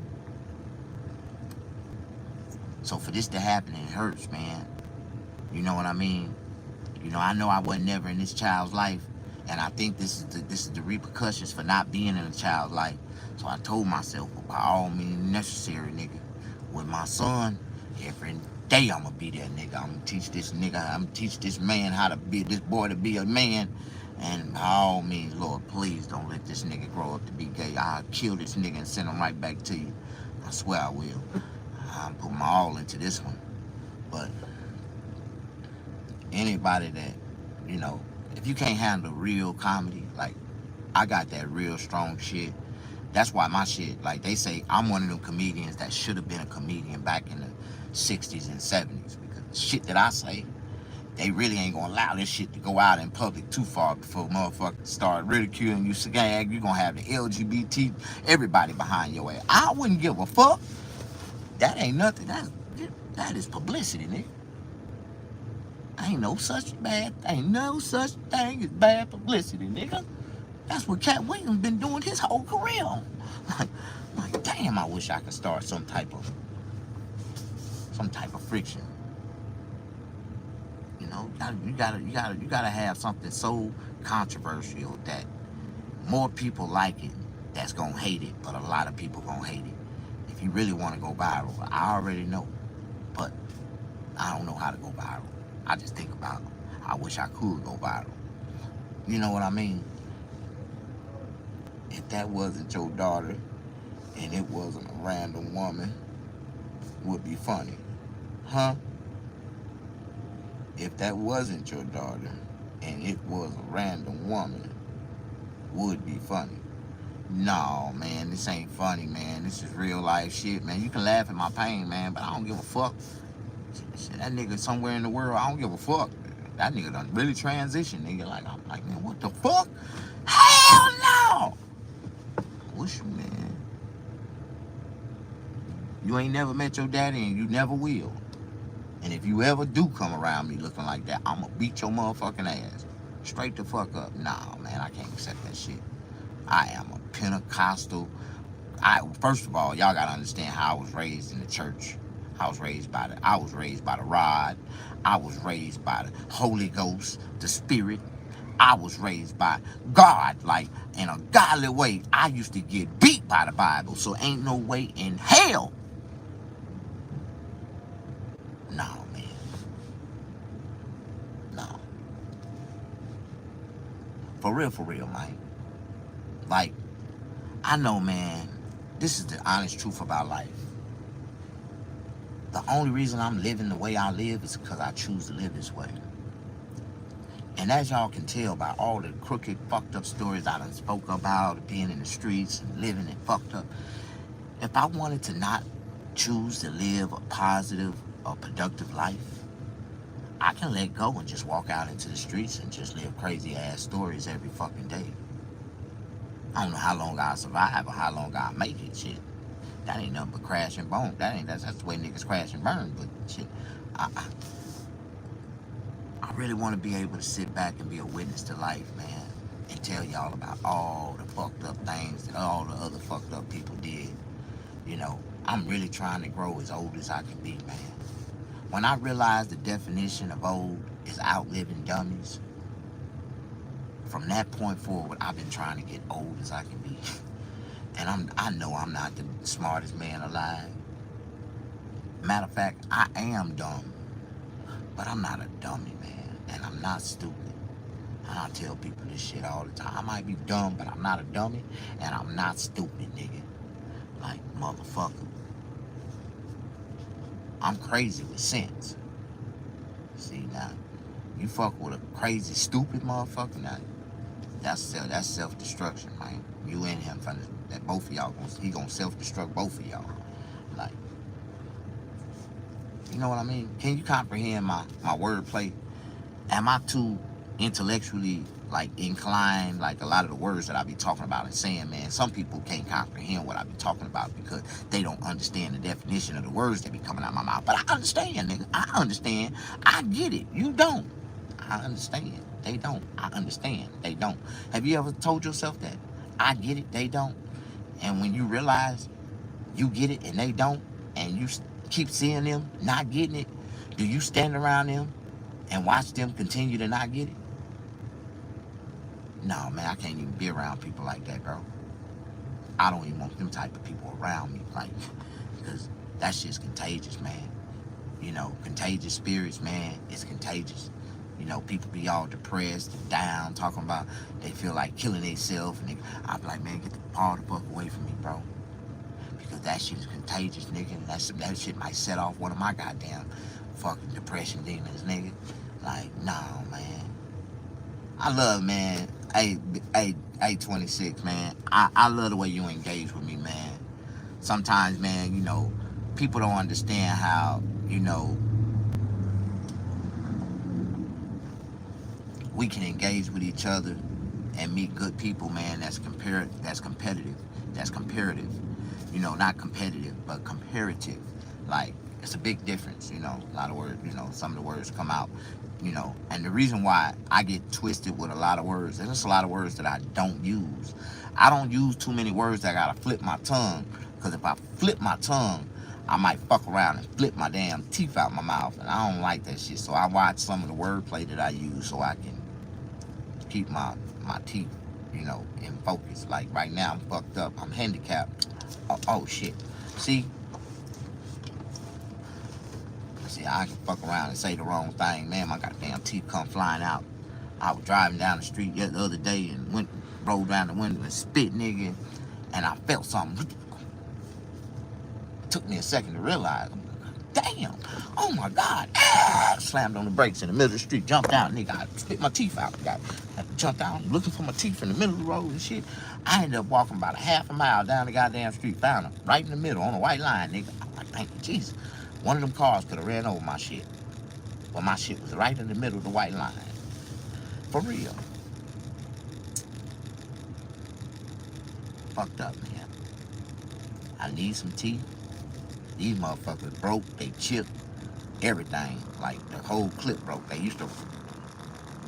So for this to happen, it hurts, man. You know what I mean? You know, I know I wasn't never in this child's life. And I think this is the repercussions for not being in a child's life. So I told myself, well, by all means necessary, nigga, with my son, every day I'm gonna be there, nigga. I'm gonna teach this man how to be, this boy to be a man. And by all means, Lord, please don't let this nigga grow up to be gay. I'll kill this nigga and send him right back to you. I swear I will. I'm putting my all into this one. But anybody that, you know, if you can't handle real comedy, like, I got that real strong shit. That's why my shit, like they say, I'm one of them comedians that should have been a comedian back in the 60s and 70s. Because the shit that I say, they really ain't gonna allow this shit to go out in public too far before motherfuckers start ridiculing you, gag. You're gonna have the LGBT, everybody behind your ass. I wouldn't give a fuck. That ain't nothing. That is publicity, nigga. Ain't no such thing as bad publicity, nigga. That's what Cat Williams been doing his whole career on. Like, damn, I wish I could start some type of friction. You know, you gotta have something so controversial that more people like it that's gonna hate it, but a lot of people gonna hate it. If you really want to go viral, I already know, but I don't know how to go viral. I just think about it. I wish I could go viral. You know what I mean? If that wasn't your daughter and it wasn't a random woman, would be funny. Huh? If that wasn't your daughter and it was a random woman, would be funny. No, man, this ain't funny, man. This is real life shit, man. You can laugh at my pain, man, but I don't give a fuck. That nigga somewhere in the world, I don't give a fuck. That nigga done really transitioned, nigga. Like, I'm like, man, what the fuck? Hell no! Wish you, man. You ain't never met your daddy and you never will. And if you ever do come around me looking like that, I'ma beat your motherfucking ass. Straight the fuck up. Nah, man, I can't accept that shit. I am a Pentecostal. First of all, y'all gotta understand how I was raised in the church. I was raised by the rod. I was raised by the Holy Ghost, the Spirit. I was raised by God, like, in a godly way. I used to get beat by the Bible, so ain't no way in hell. No, man. No. For real, man. Like, I know, man, this is the honest truth about life. The only reason I'm living the way I live is because I choose to live this way. And as y'all can tell by all the crooked, fucked up stories I done spoke about, being in the streets and living it fucked up, if I wanted to not choose to live a positive or productive life, I can let go and just walk out into the streets and just live crazy ass stories every fucking day. I don't know how long I'll survive or how long I'll make it, shit. That ain't nothing but crash and burn. That's the way niggas crash and burn, but shit. I really want to be able to sit back and be a witness to life, man, and tell y'all about all the fucked up things that all the other fucked up people did. You know, I'm really trying to grow as old as I can be, man. When I realized the definition of old is outliving dummies, from that point forward, I've been trying to get old as I can be. And I know I'm not the smartest man alive. Matter of fact, I am dumb, but I'm not a dummy, man. And I'm not stupid. And I tell people this shit all the time. I might be dumb, but I'm not a dummy. And I'm not stupid, nigga. Like, motherfucker. I'm crazy with sense. See, now, you fuck with a crazy, stupid motherfucker, now, that's self-destruction, man. You and him, that both of y'all, he gonna self-destruct both of y'all. Like, you know what I mean? Can you comprehend my wordplay? Am I too intellectually, like, inclined? Like, a lot of the words that I be talking about and saying, man, some people can't comprehend what I be talking about because they don't understand the definition of the words that be coming out of my mouth. But I understand, nigga. I understand. I get it. You don't. I understand. They don't. I understand. They don't. Have you ever told yourself that? I get it. They don't. And when you realize you get it and they don't, and you keep seeing them not getting it, do you stand around them and watch them continue to not get it? No, man, I can't even be around people like that, bro. I don't even want them type of people around me, like, because that shit's contagious, man. You know, contagious spirits, man, it's contagious. You know, people be all depressed and down, talking about they feel like killing themselves, and I be like, man, get the paw the fuck away from me, bro. Because that shit is contagious, nigga, and that shit might set off one of my goddamn fucking depression demons, nigga. Like, no, man. I love, man. Hey, 26, man. I love the way you engage with me, man. Sometimes, man, you know, people don't understand how, you know, we can engage with each other and meet good people, man. That's competitive. That's comparative. You know, not competitive, but comparative. Like, it's a big difference, you know. A lot of words, you know, some of the words come out, you know. And the reason why I get twisted with a lot of words, and there's a lot of words that I don't use. I don't use too many words that I gotta flip my tongue, because if I flip my tongue, I might fuck around and flip my damn teeth out my mouth, and I don't like that shit. So I watch some of the wordplay that I use so I can keep my teeth, you know, in focus. Like right now, I'm fucked up. I'm handicapped. Oh shit. See, I can fuck around and say the wrong thing, man. My goddamn teeth come flying out. I was driving down the street the other day and rolled down the window and spit, nigga, and I felt something. It took me a second to realize. Damn! Oh my God! Slammed on the brakes in the middle of the street, jumped out, nigga. I spit my teeth out. I jumped out, looking for my teeth in the middle of the road and shit. I ended up walking about a half a mile down the goddamn street, found them right in the middle on a white line, nigga. I'm like, thank you, Jesus. One of them cars could have ran over my shit, but my shit was right in the middle of the white line. For real. Fucked up, man. I need some teeth. These motherfuckers broke, they chipped, everything. Like, the whole clip broke. They used to,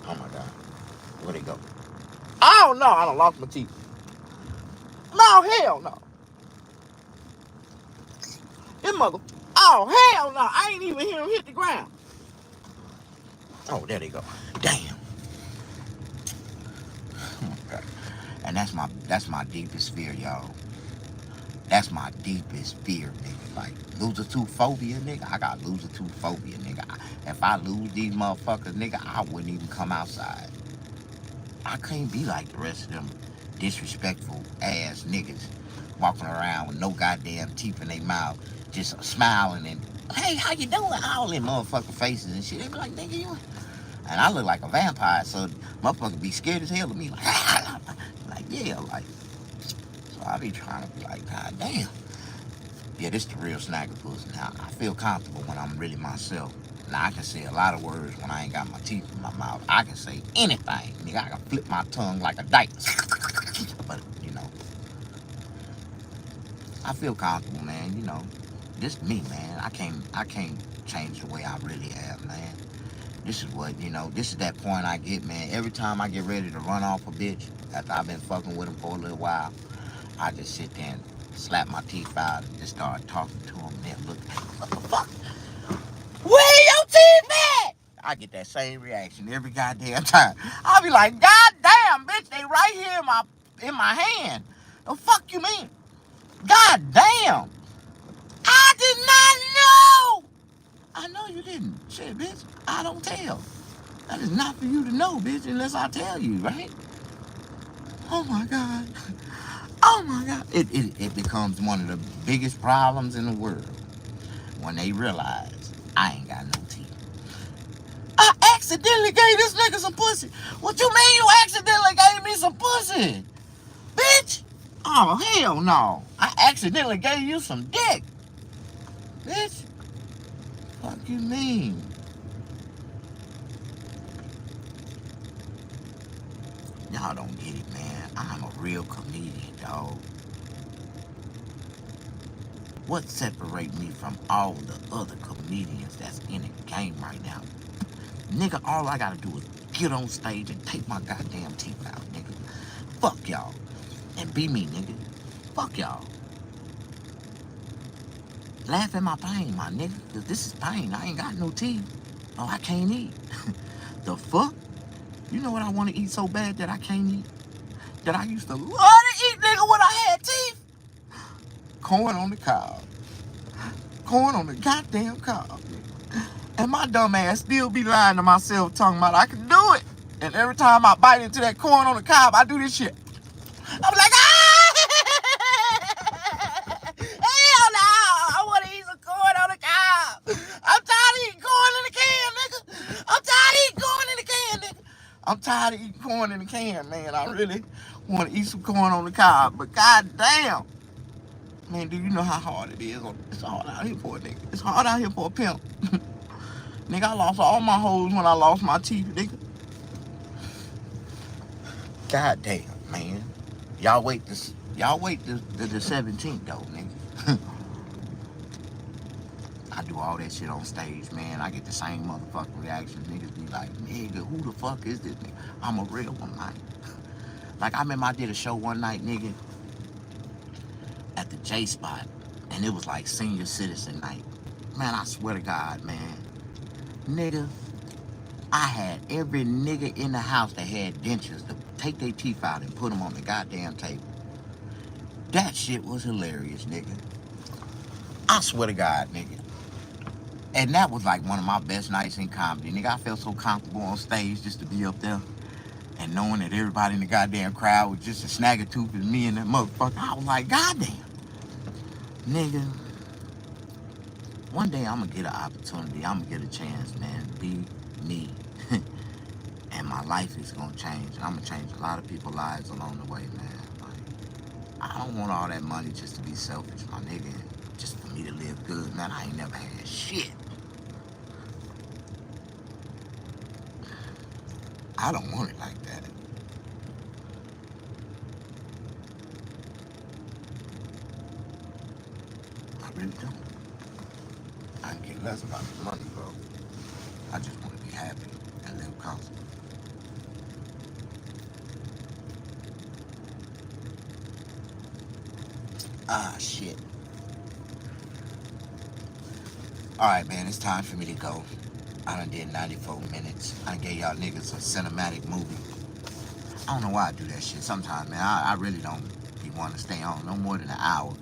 oh my God. Where'd they go? Oh no, I done lost my teeth. No, hell no. This mother, oh hell no, I ain't even hear him hit the ground. Oh, there they go. Damn. Oh my God. And that's my deepest fear, y'all. That's my deepest fear, nigga. Like, loser tooth phobia, nigga. I got loser tooth phobia, nigga. If I lose these motherfuckers, nigga, I wouldn't even come outside. I can't be like the rest of them disrespectful ass niggas walking around with no goddamn teeth in their mouth, just smiling and, hey, how you doing? All in motherfucking faces and shit. They be like, nigga, And I look like a vampire, so motherfucker be scared as hell of me. Like, yeah, like. So I be trying to be like, God damn. Yeah, this the real snagger pussy. Now, I feel comfortable when I'm really myself. Now, I can say a lot of words when I ain't got my teeth in my mouth. I can say anything. Nigga, I can flip my tongue like a dyke. But, you know, I feel comfortable, man. You know, this me, man. I can't change the way I really am, man. This is what, you know, this is that point I get, man. Every time I get ready to run off a bitch, after I've been fucking with him for a little while, I just sit there and slap my teeth out and just start talking to him. Then look, what the fuck? Where your teeth at? I get that same reaction every goddamn time. I'll be like, God damn, bitch, they right here in my hand. The fuck you mean? God damn. I did not know. I know you didn't. Shit, bitch, I don't tell. That is not for you to know, bitch, unless I tell you, right? Oh my God. Oh my God. It becomes one of the biggest problems in the world when they realize I ain't got no teeth. I accidentally gave this nigga some pussy. What you mean you accidentally gave me some pussy? Bitch. Oh, hell no. I accidentally gave you some dick. Bitch. Fuck you mean? Y'all don't get it, man. I'm a real comedian, dog. What separates me from all the other comedians that's in the game right now? Nigga, all I gotta do is get on stage and take my goddamn teeth out, nigga. Fuck y'all. And be me, nigga. Fuck y'all. Laugh at my pain, my nigga. Cause this is pain. I ain't got no teeth. Oh, I can't eat. The fuck? You know what I want to eat so bad that I can't eat? That I used to love to eat, nigga, when I had teeth? Corn on the cob. Corn on the goddamn cob. And my dumb ass still be lying to myself talking about I can do it. And every time I bite into that corn on the cob, I do this shit. I'm like, ah! Hell no! I want to eat some corn on the cob. I'm tired of eating corn in the can, nigga. I'm tired of eating corn in the can, nigga. I'm tired of eating corn in the can, man. I really want to eat some corn on the cob. But goddamn. Man, do you know how hard it is? It's hard out here for a nigga. It's hard out here for a pimp. Nigga, I lost all my hoes when I lost my teeth, nigga. God damn, man. Y'all wait the 17th though, nigga. I do all that shit on stage, man. I get the same motherfucking reaction. Niggas be like, nigga, who the fuck is this nigga? I'm a real one, man. Like, I remember I did a show one night, nigga, at the J Spot, and it was like senior citizen night. Man, I swear to God, man. Nigga, I had every nigga in the house that had dentures to take their teeth out and put them on the goddamn table. That shit was hilarious, nigga. I swear to God, nigga. And that was like one of my best nights in comedy. Nigga, I felt so comfortable on stage just to be up there. And knowing that everybody in the goddamn crowd was just a snagger-tooth and me and that motherfucker. I was like, goddamn. Nigga. One day I'm going to get an opportunity. I'm going to get a chance, man. Be me. And my life is going to change. I'm going to change a lot of people's lives along the way, man. Like, I don't want all that money just to be selfish, my nigga. Just for me to live good, man. I ain't never had shit. I don't want it like that. I really don't. I can care less about the money, bro. I just want to be happy and live comfortable. Ah, shit. Alright, man, it's time for me to go. I done did 94 minutes. I gave y'all niggas a cinematic movie. I don't know why I do that shit sometimes, man. I really don't be wanting to stay on no more than an hour.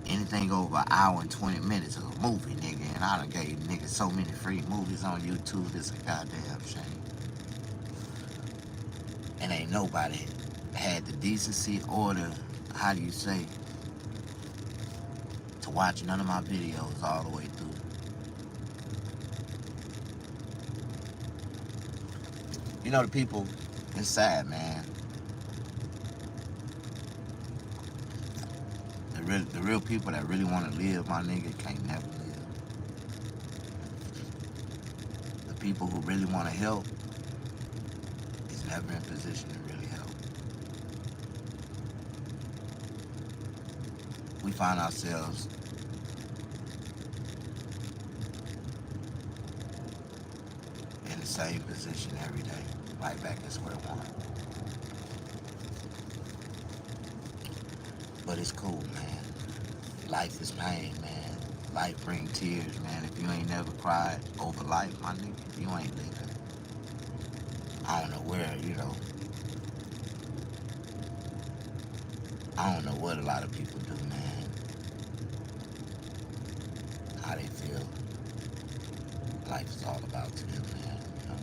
Anything over an hour and 20 minutes is a movie, nigga. And I done gave niggas so many free movies on YouTube. It's a goddamn shame. And ain't nobody had the decency or the, how do you say, to watch none of my videos all the way through. You know, the people, it's sad, man. The real people that really want to live, my nigga, can't never live. The people who really want to help is never in position to really help. We find ourselves in the same position every day, right back at square one. But it's cool, man. Life is pain, man. Life brings tears, man. If you ain't never cried over life, my nigga, you ain't living. I don't know where, you know. I don't know what a lot of people do, man. How they feel. Life is all about to them, man, you know.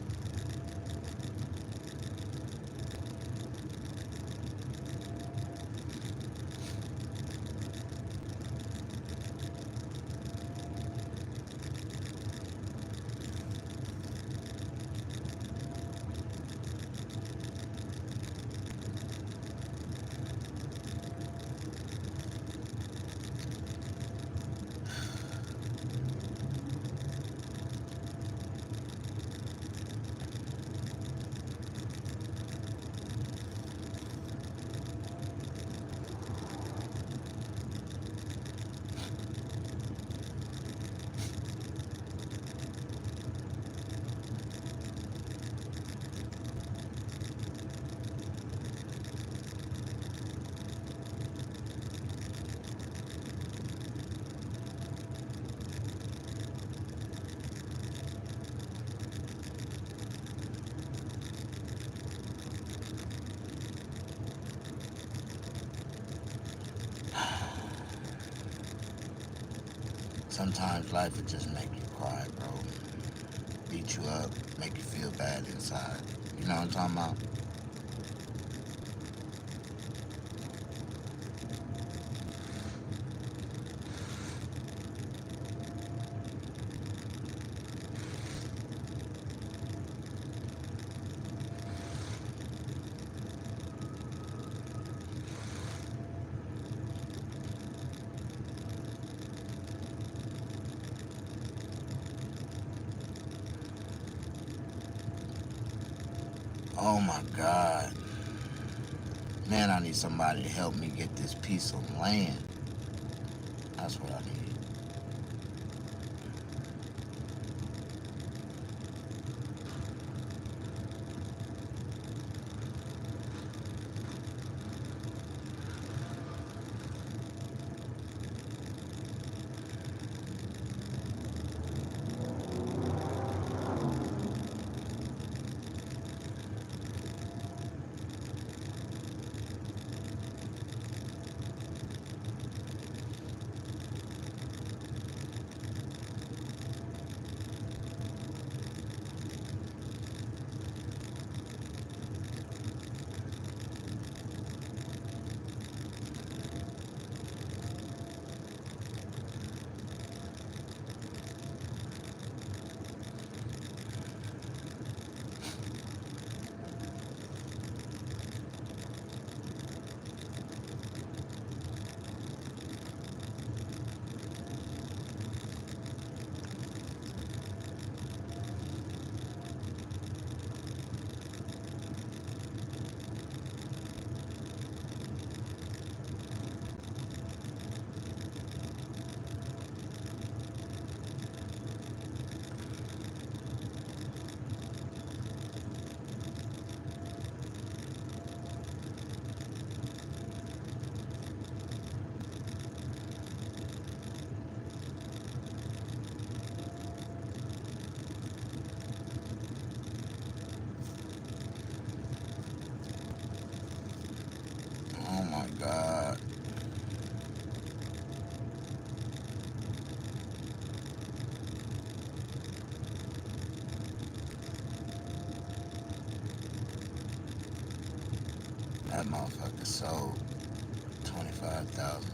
Sometimes life will just make you cry, bro. Beat you up, make you feel bad inside. You know what I'm talking about? Oh my God. Man, I need somebody to help me get this piece of land. That's what I need. Oh my God. That motherfucker sold 25,000.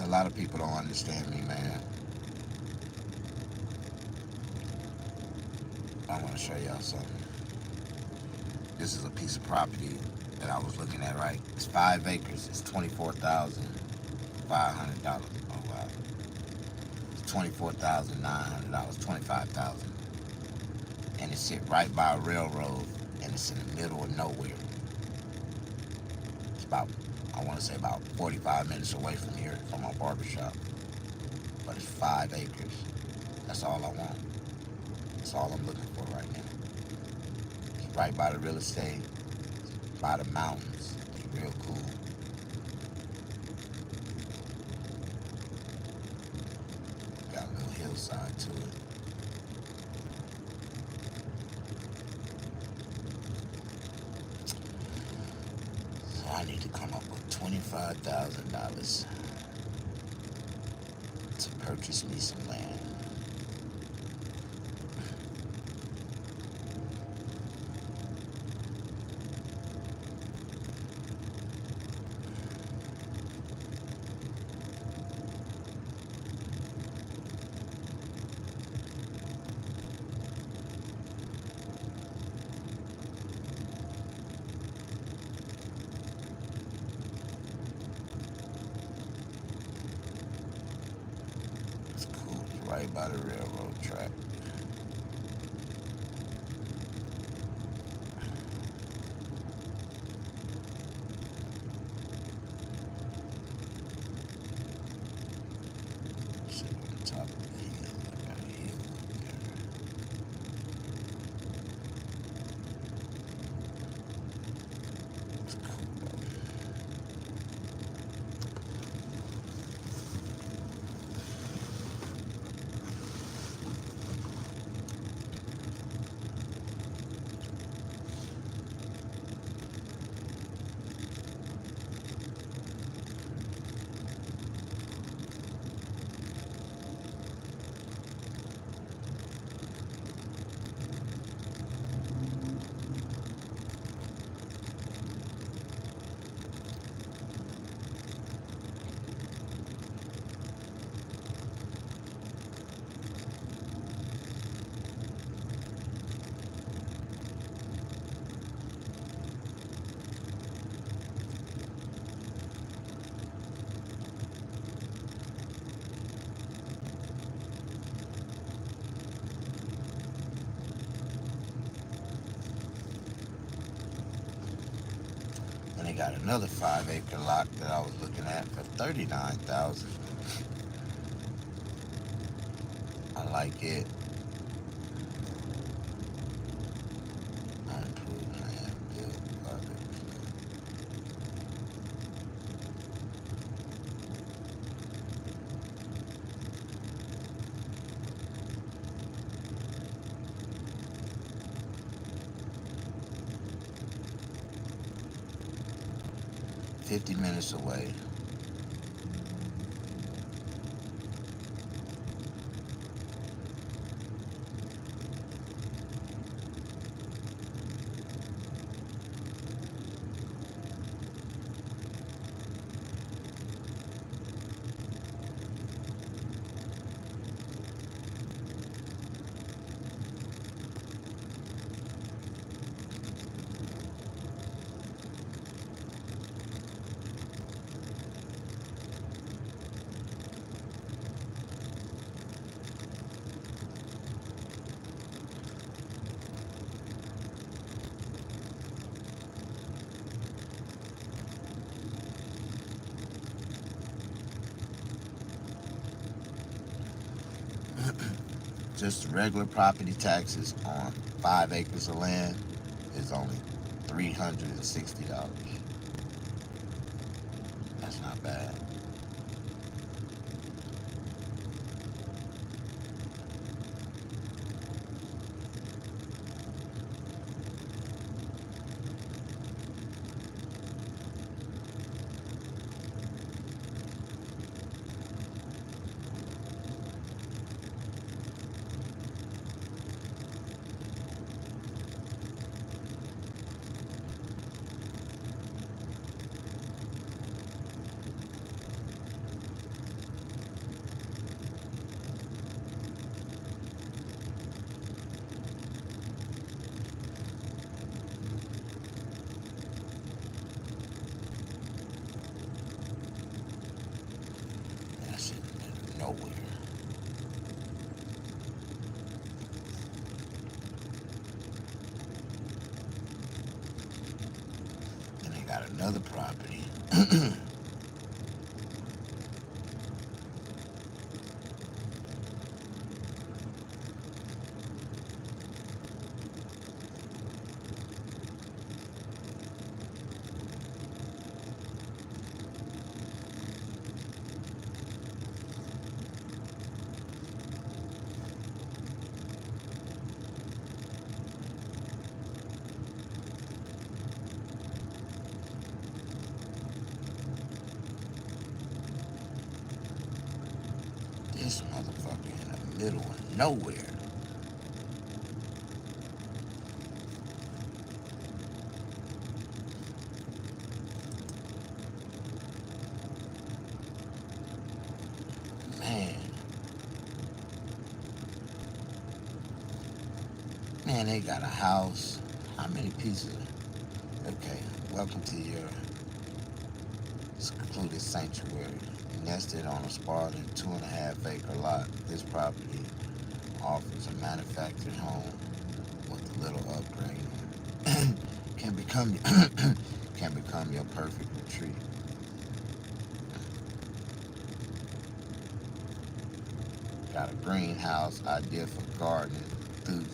lot of people don't understand me, man. I want to show y'all something. This is a piece of property that I was looking at, right? It's 5 acres. It's $24,500. Oh, wow. It's $24,900. $25,000. And it's sit right by a railroad, and it's in the middle of nowhere. It's about, I want to say about 45 minutes away from here, from my barbershop. But it's 5 acres. That's all I want. That's all I'm looking for right now. It's right by the real estate, by the mountains. It's real cool. Got a little hillside to it. So I need to come up with $25,000 to purchase me some land. Right by the railroad track. Sit on the top of the hill. I got a hill up there. It's cool though. They got another 5-acre lot that I was looking at for $39,000. I like it. Unimproved land built project. $50 minutes away. Just regular property taxes on 5 acres of land is only $360. That's not bad. Got another property. This motherfucker in the middle of nowhere. Man, they got a house. How many pieces? Okay, welcome to your secluded sanctuary. Nested on a sprawling 2.5-acre lot, this property offers a manufactured home with a little upgrade. can become your perfect retreat. Got a greenhouse, idea for gardening through.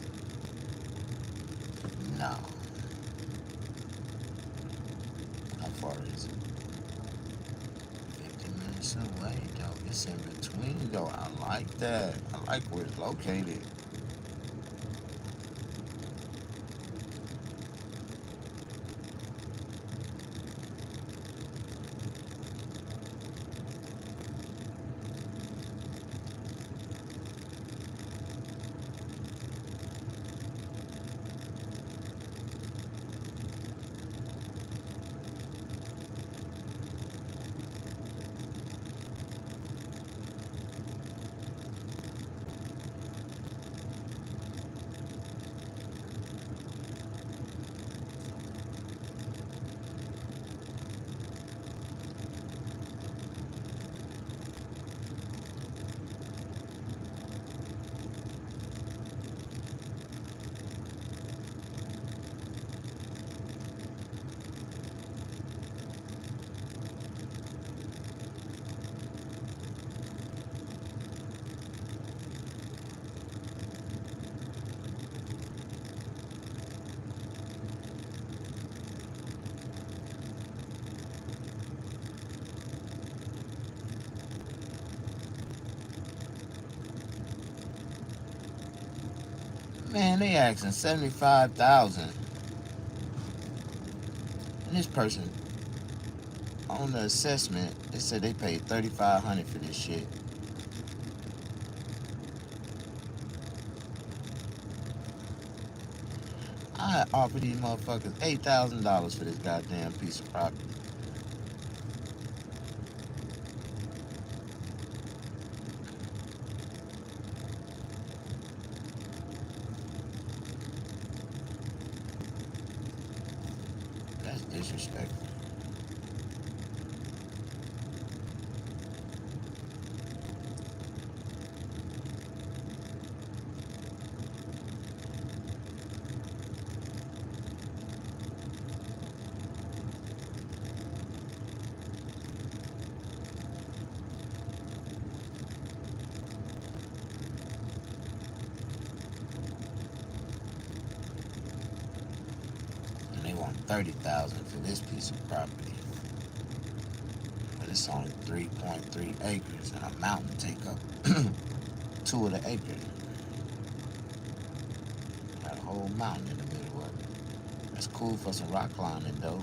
No. How far is it? 50 minutes away, though. It's in between, though. I like that. I like where it's located. Man, they asking $75,000. And this person on the assessment, they said they paid $3,500 for this shit. I offered these motherfuckers $8,000 for this goddamn piece of property. That's disrespectful. And they want $30,000 for this piece of property. But it's only 3.3 acres and a mountain take up 2 of the acres. Got a whole mountain in the middle of it. That's cool for some rock climbing though.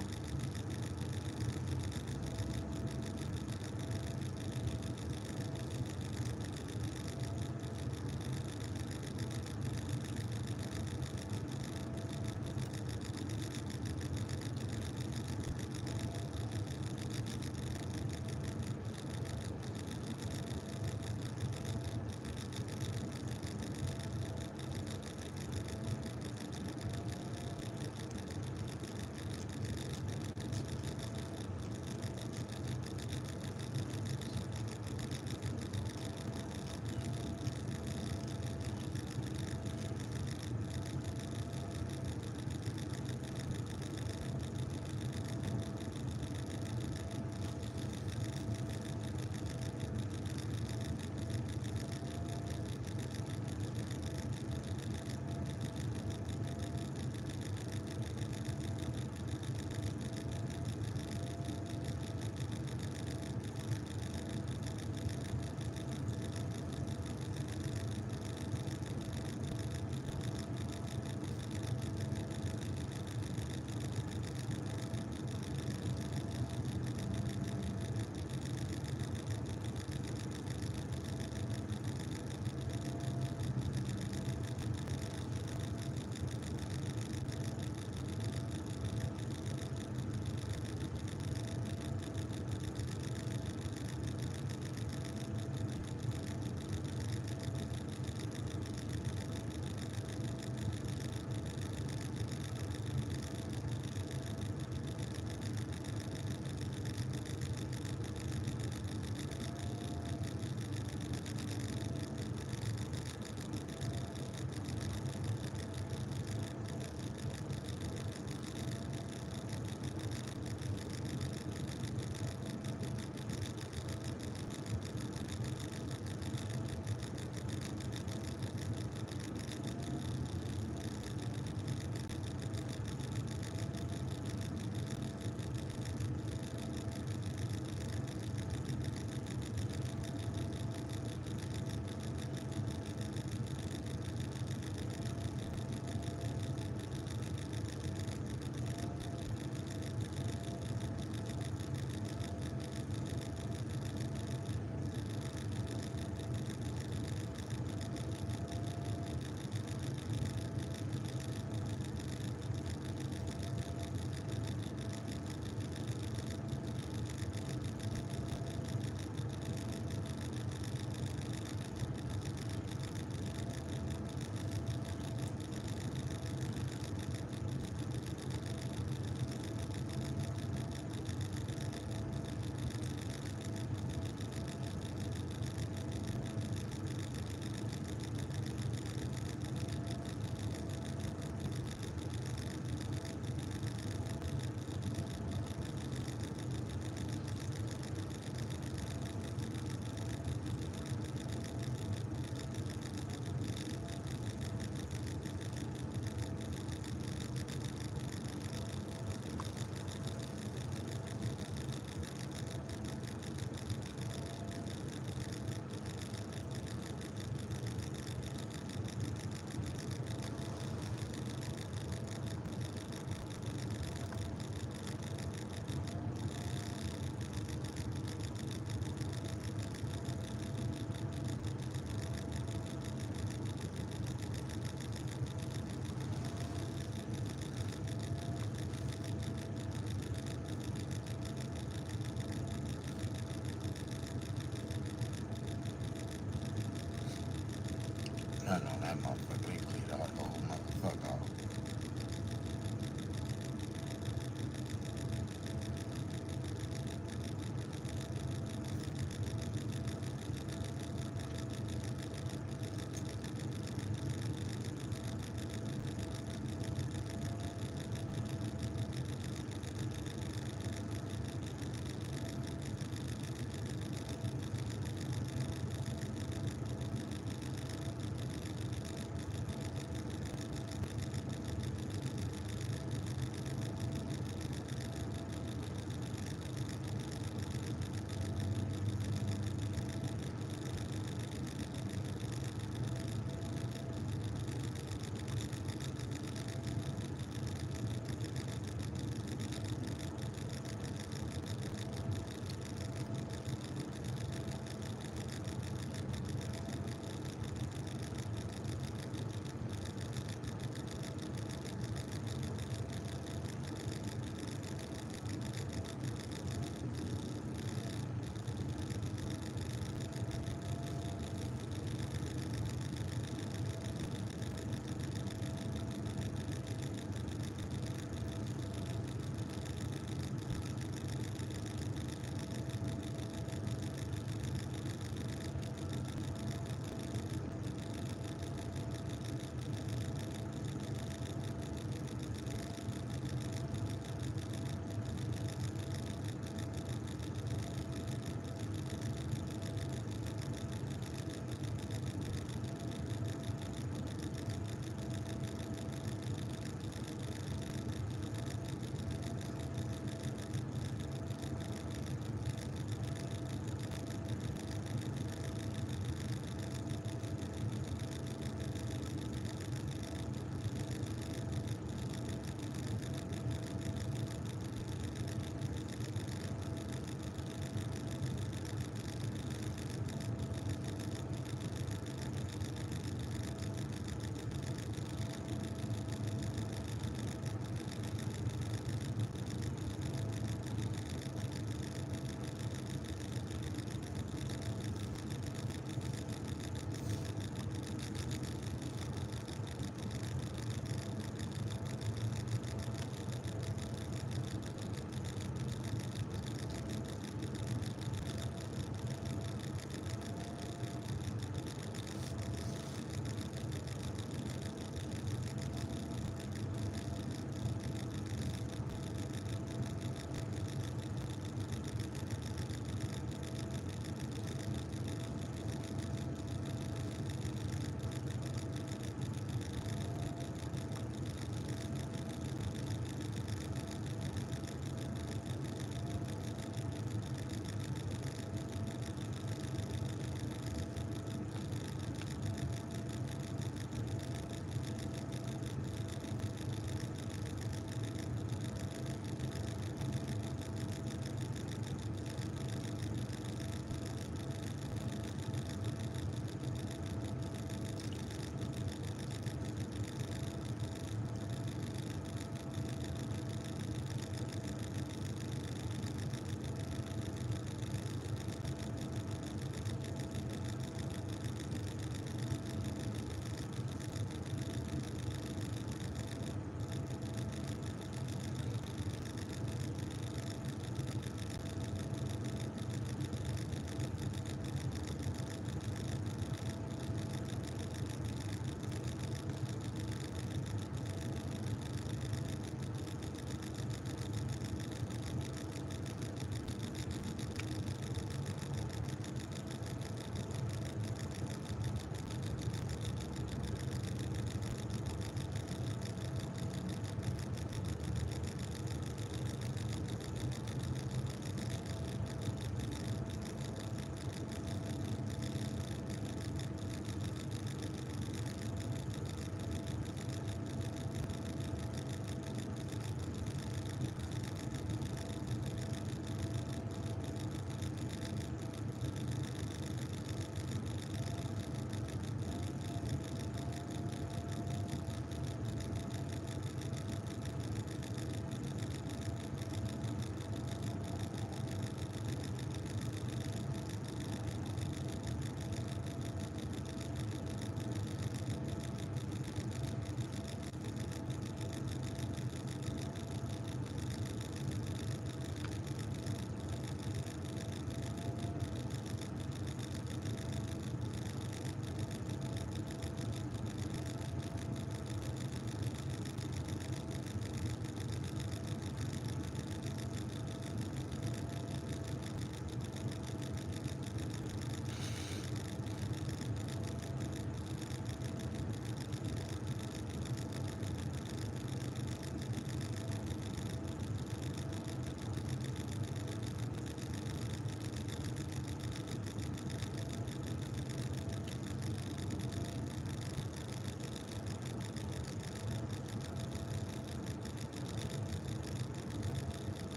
I know that motherfucker.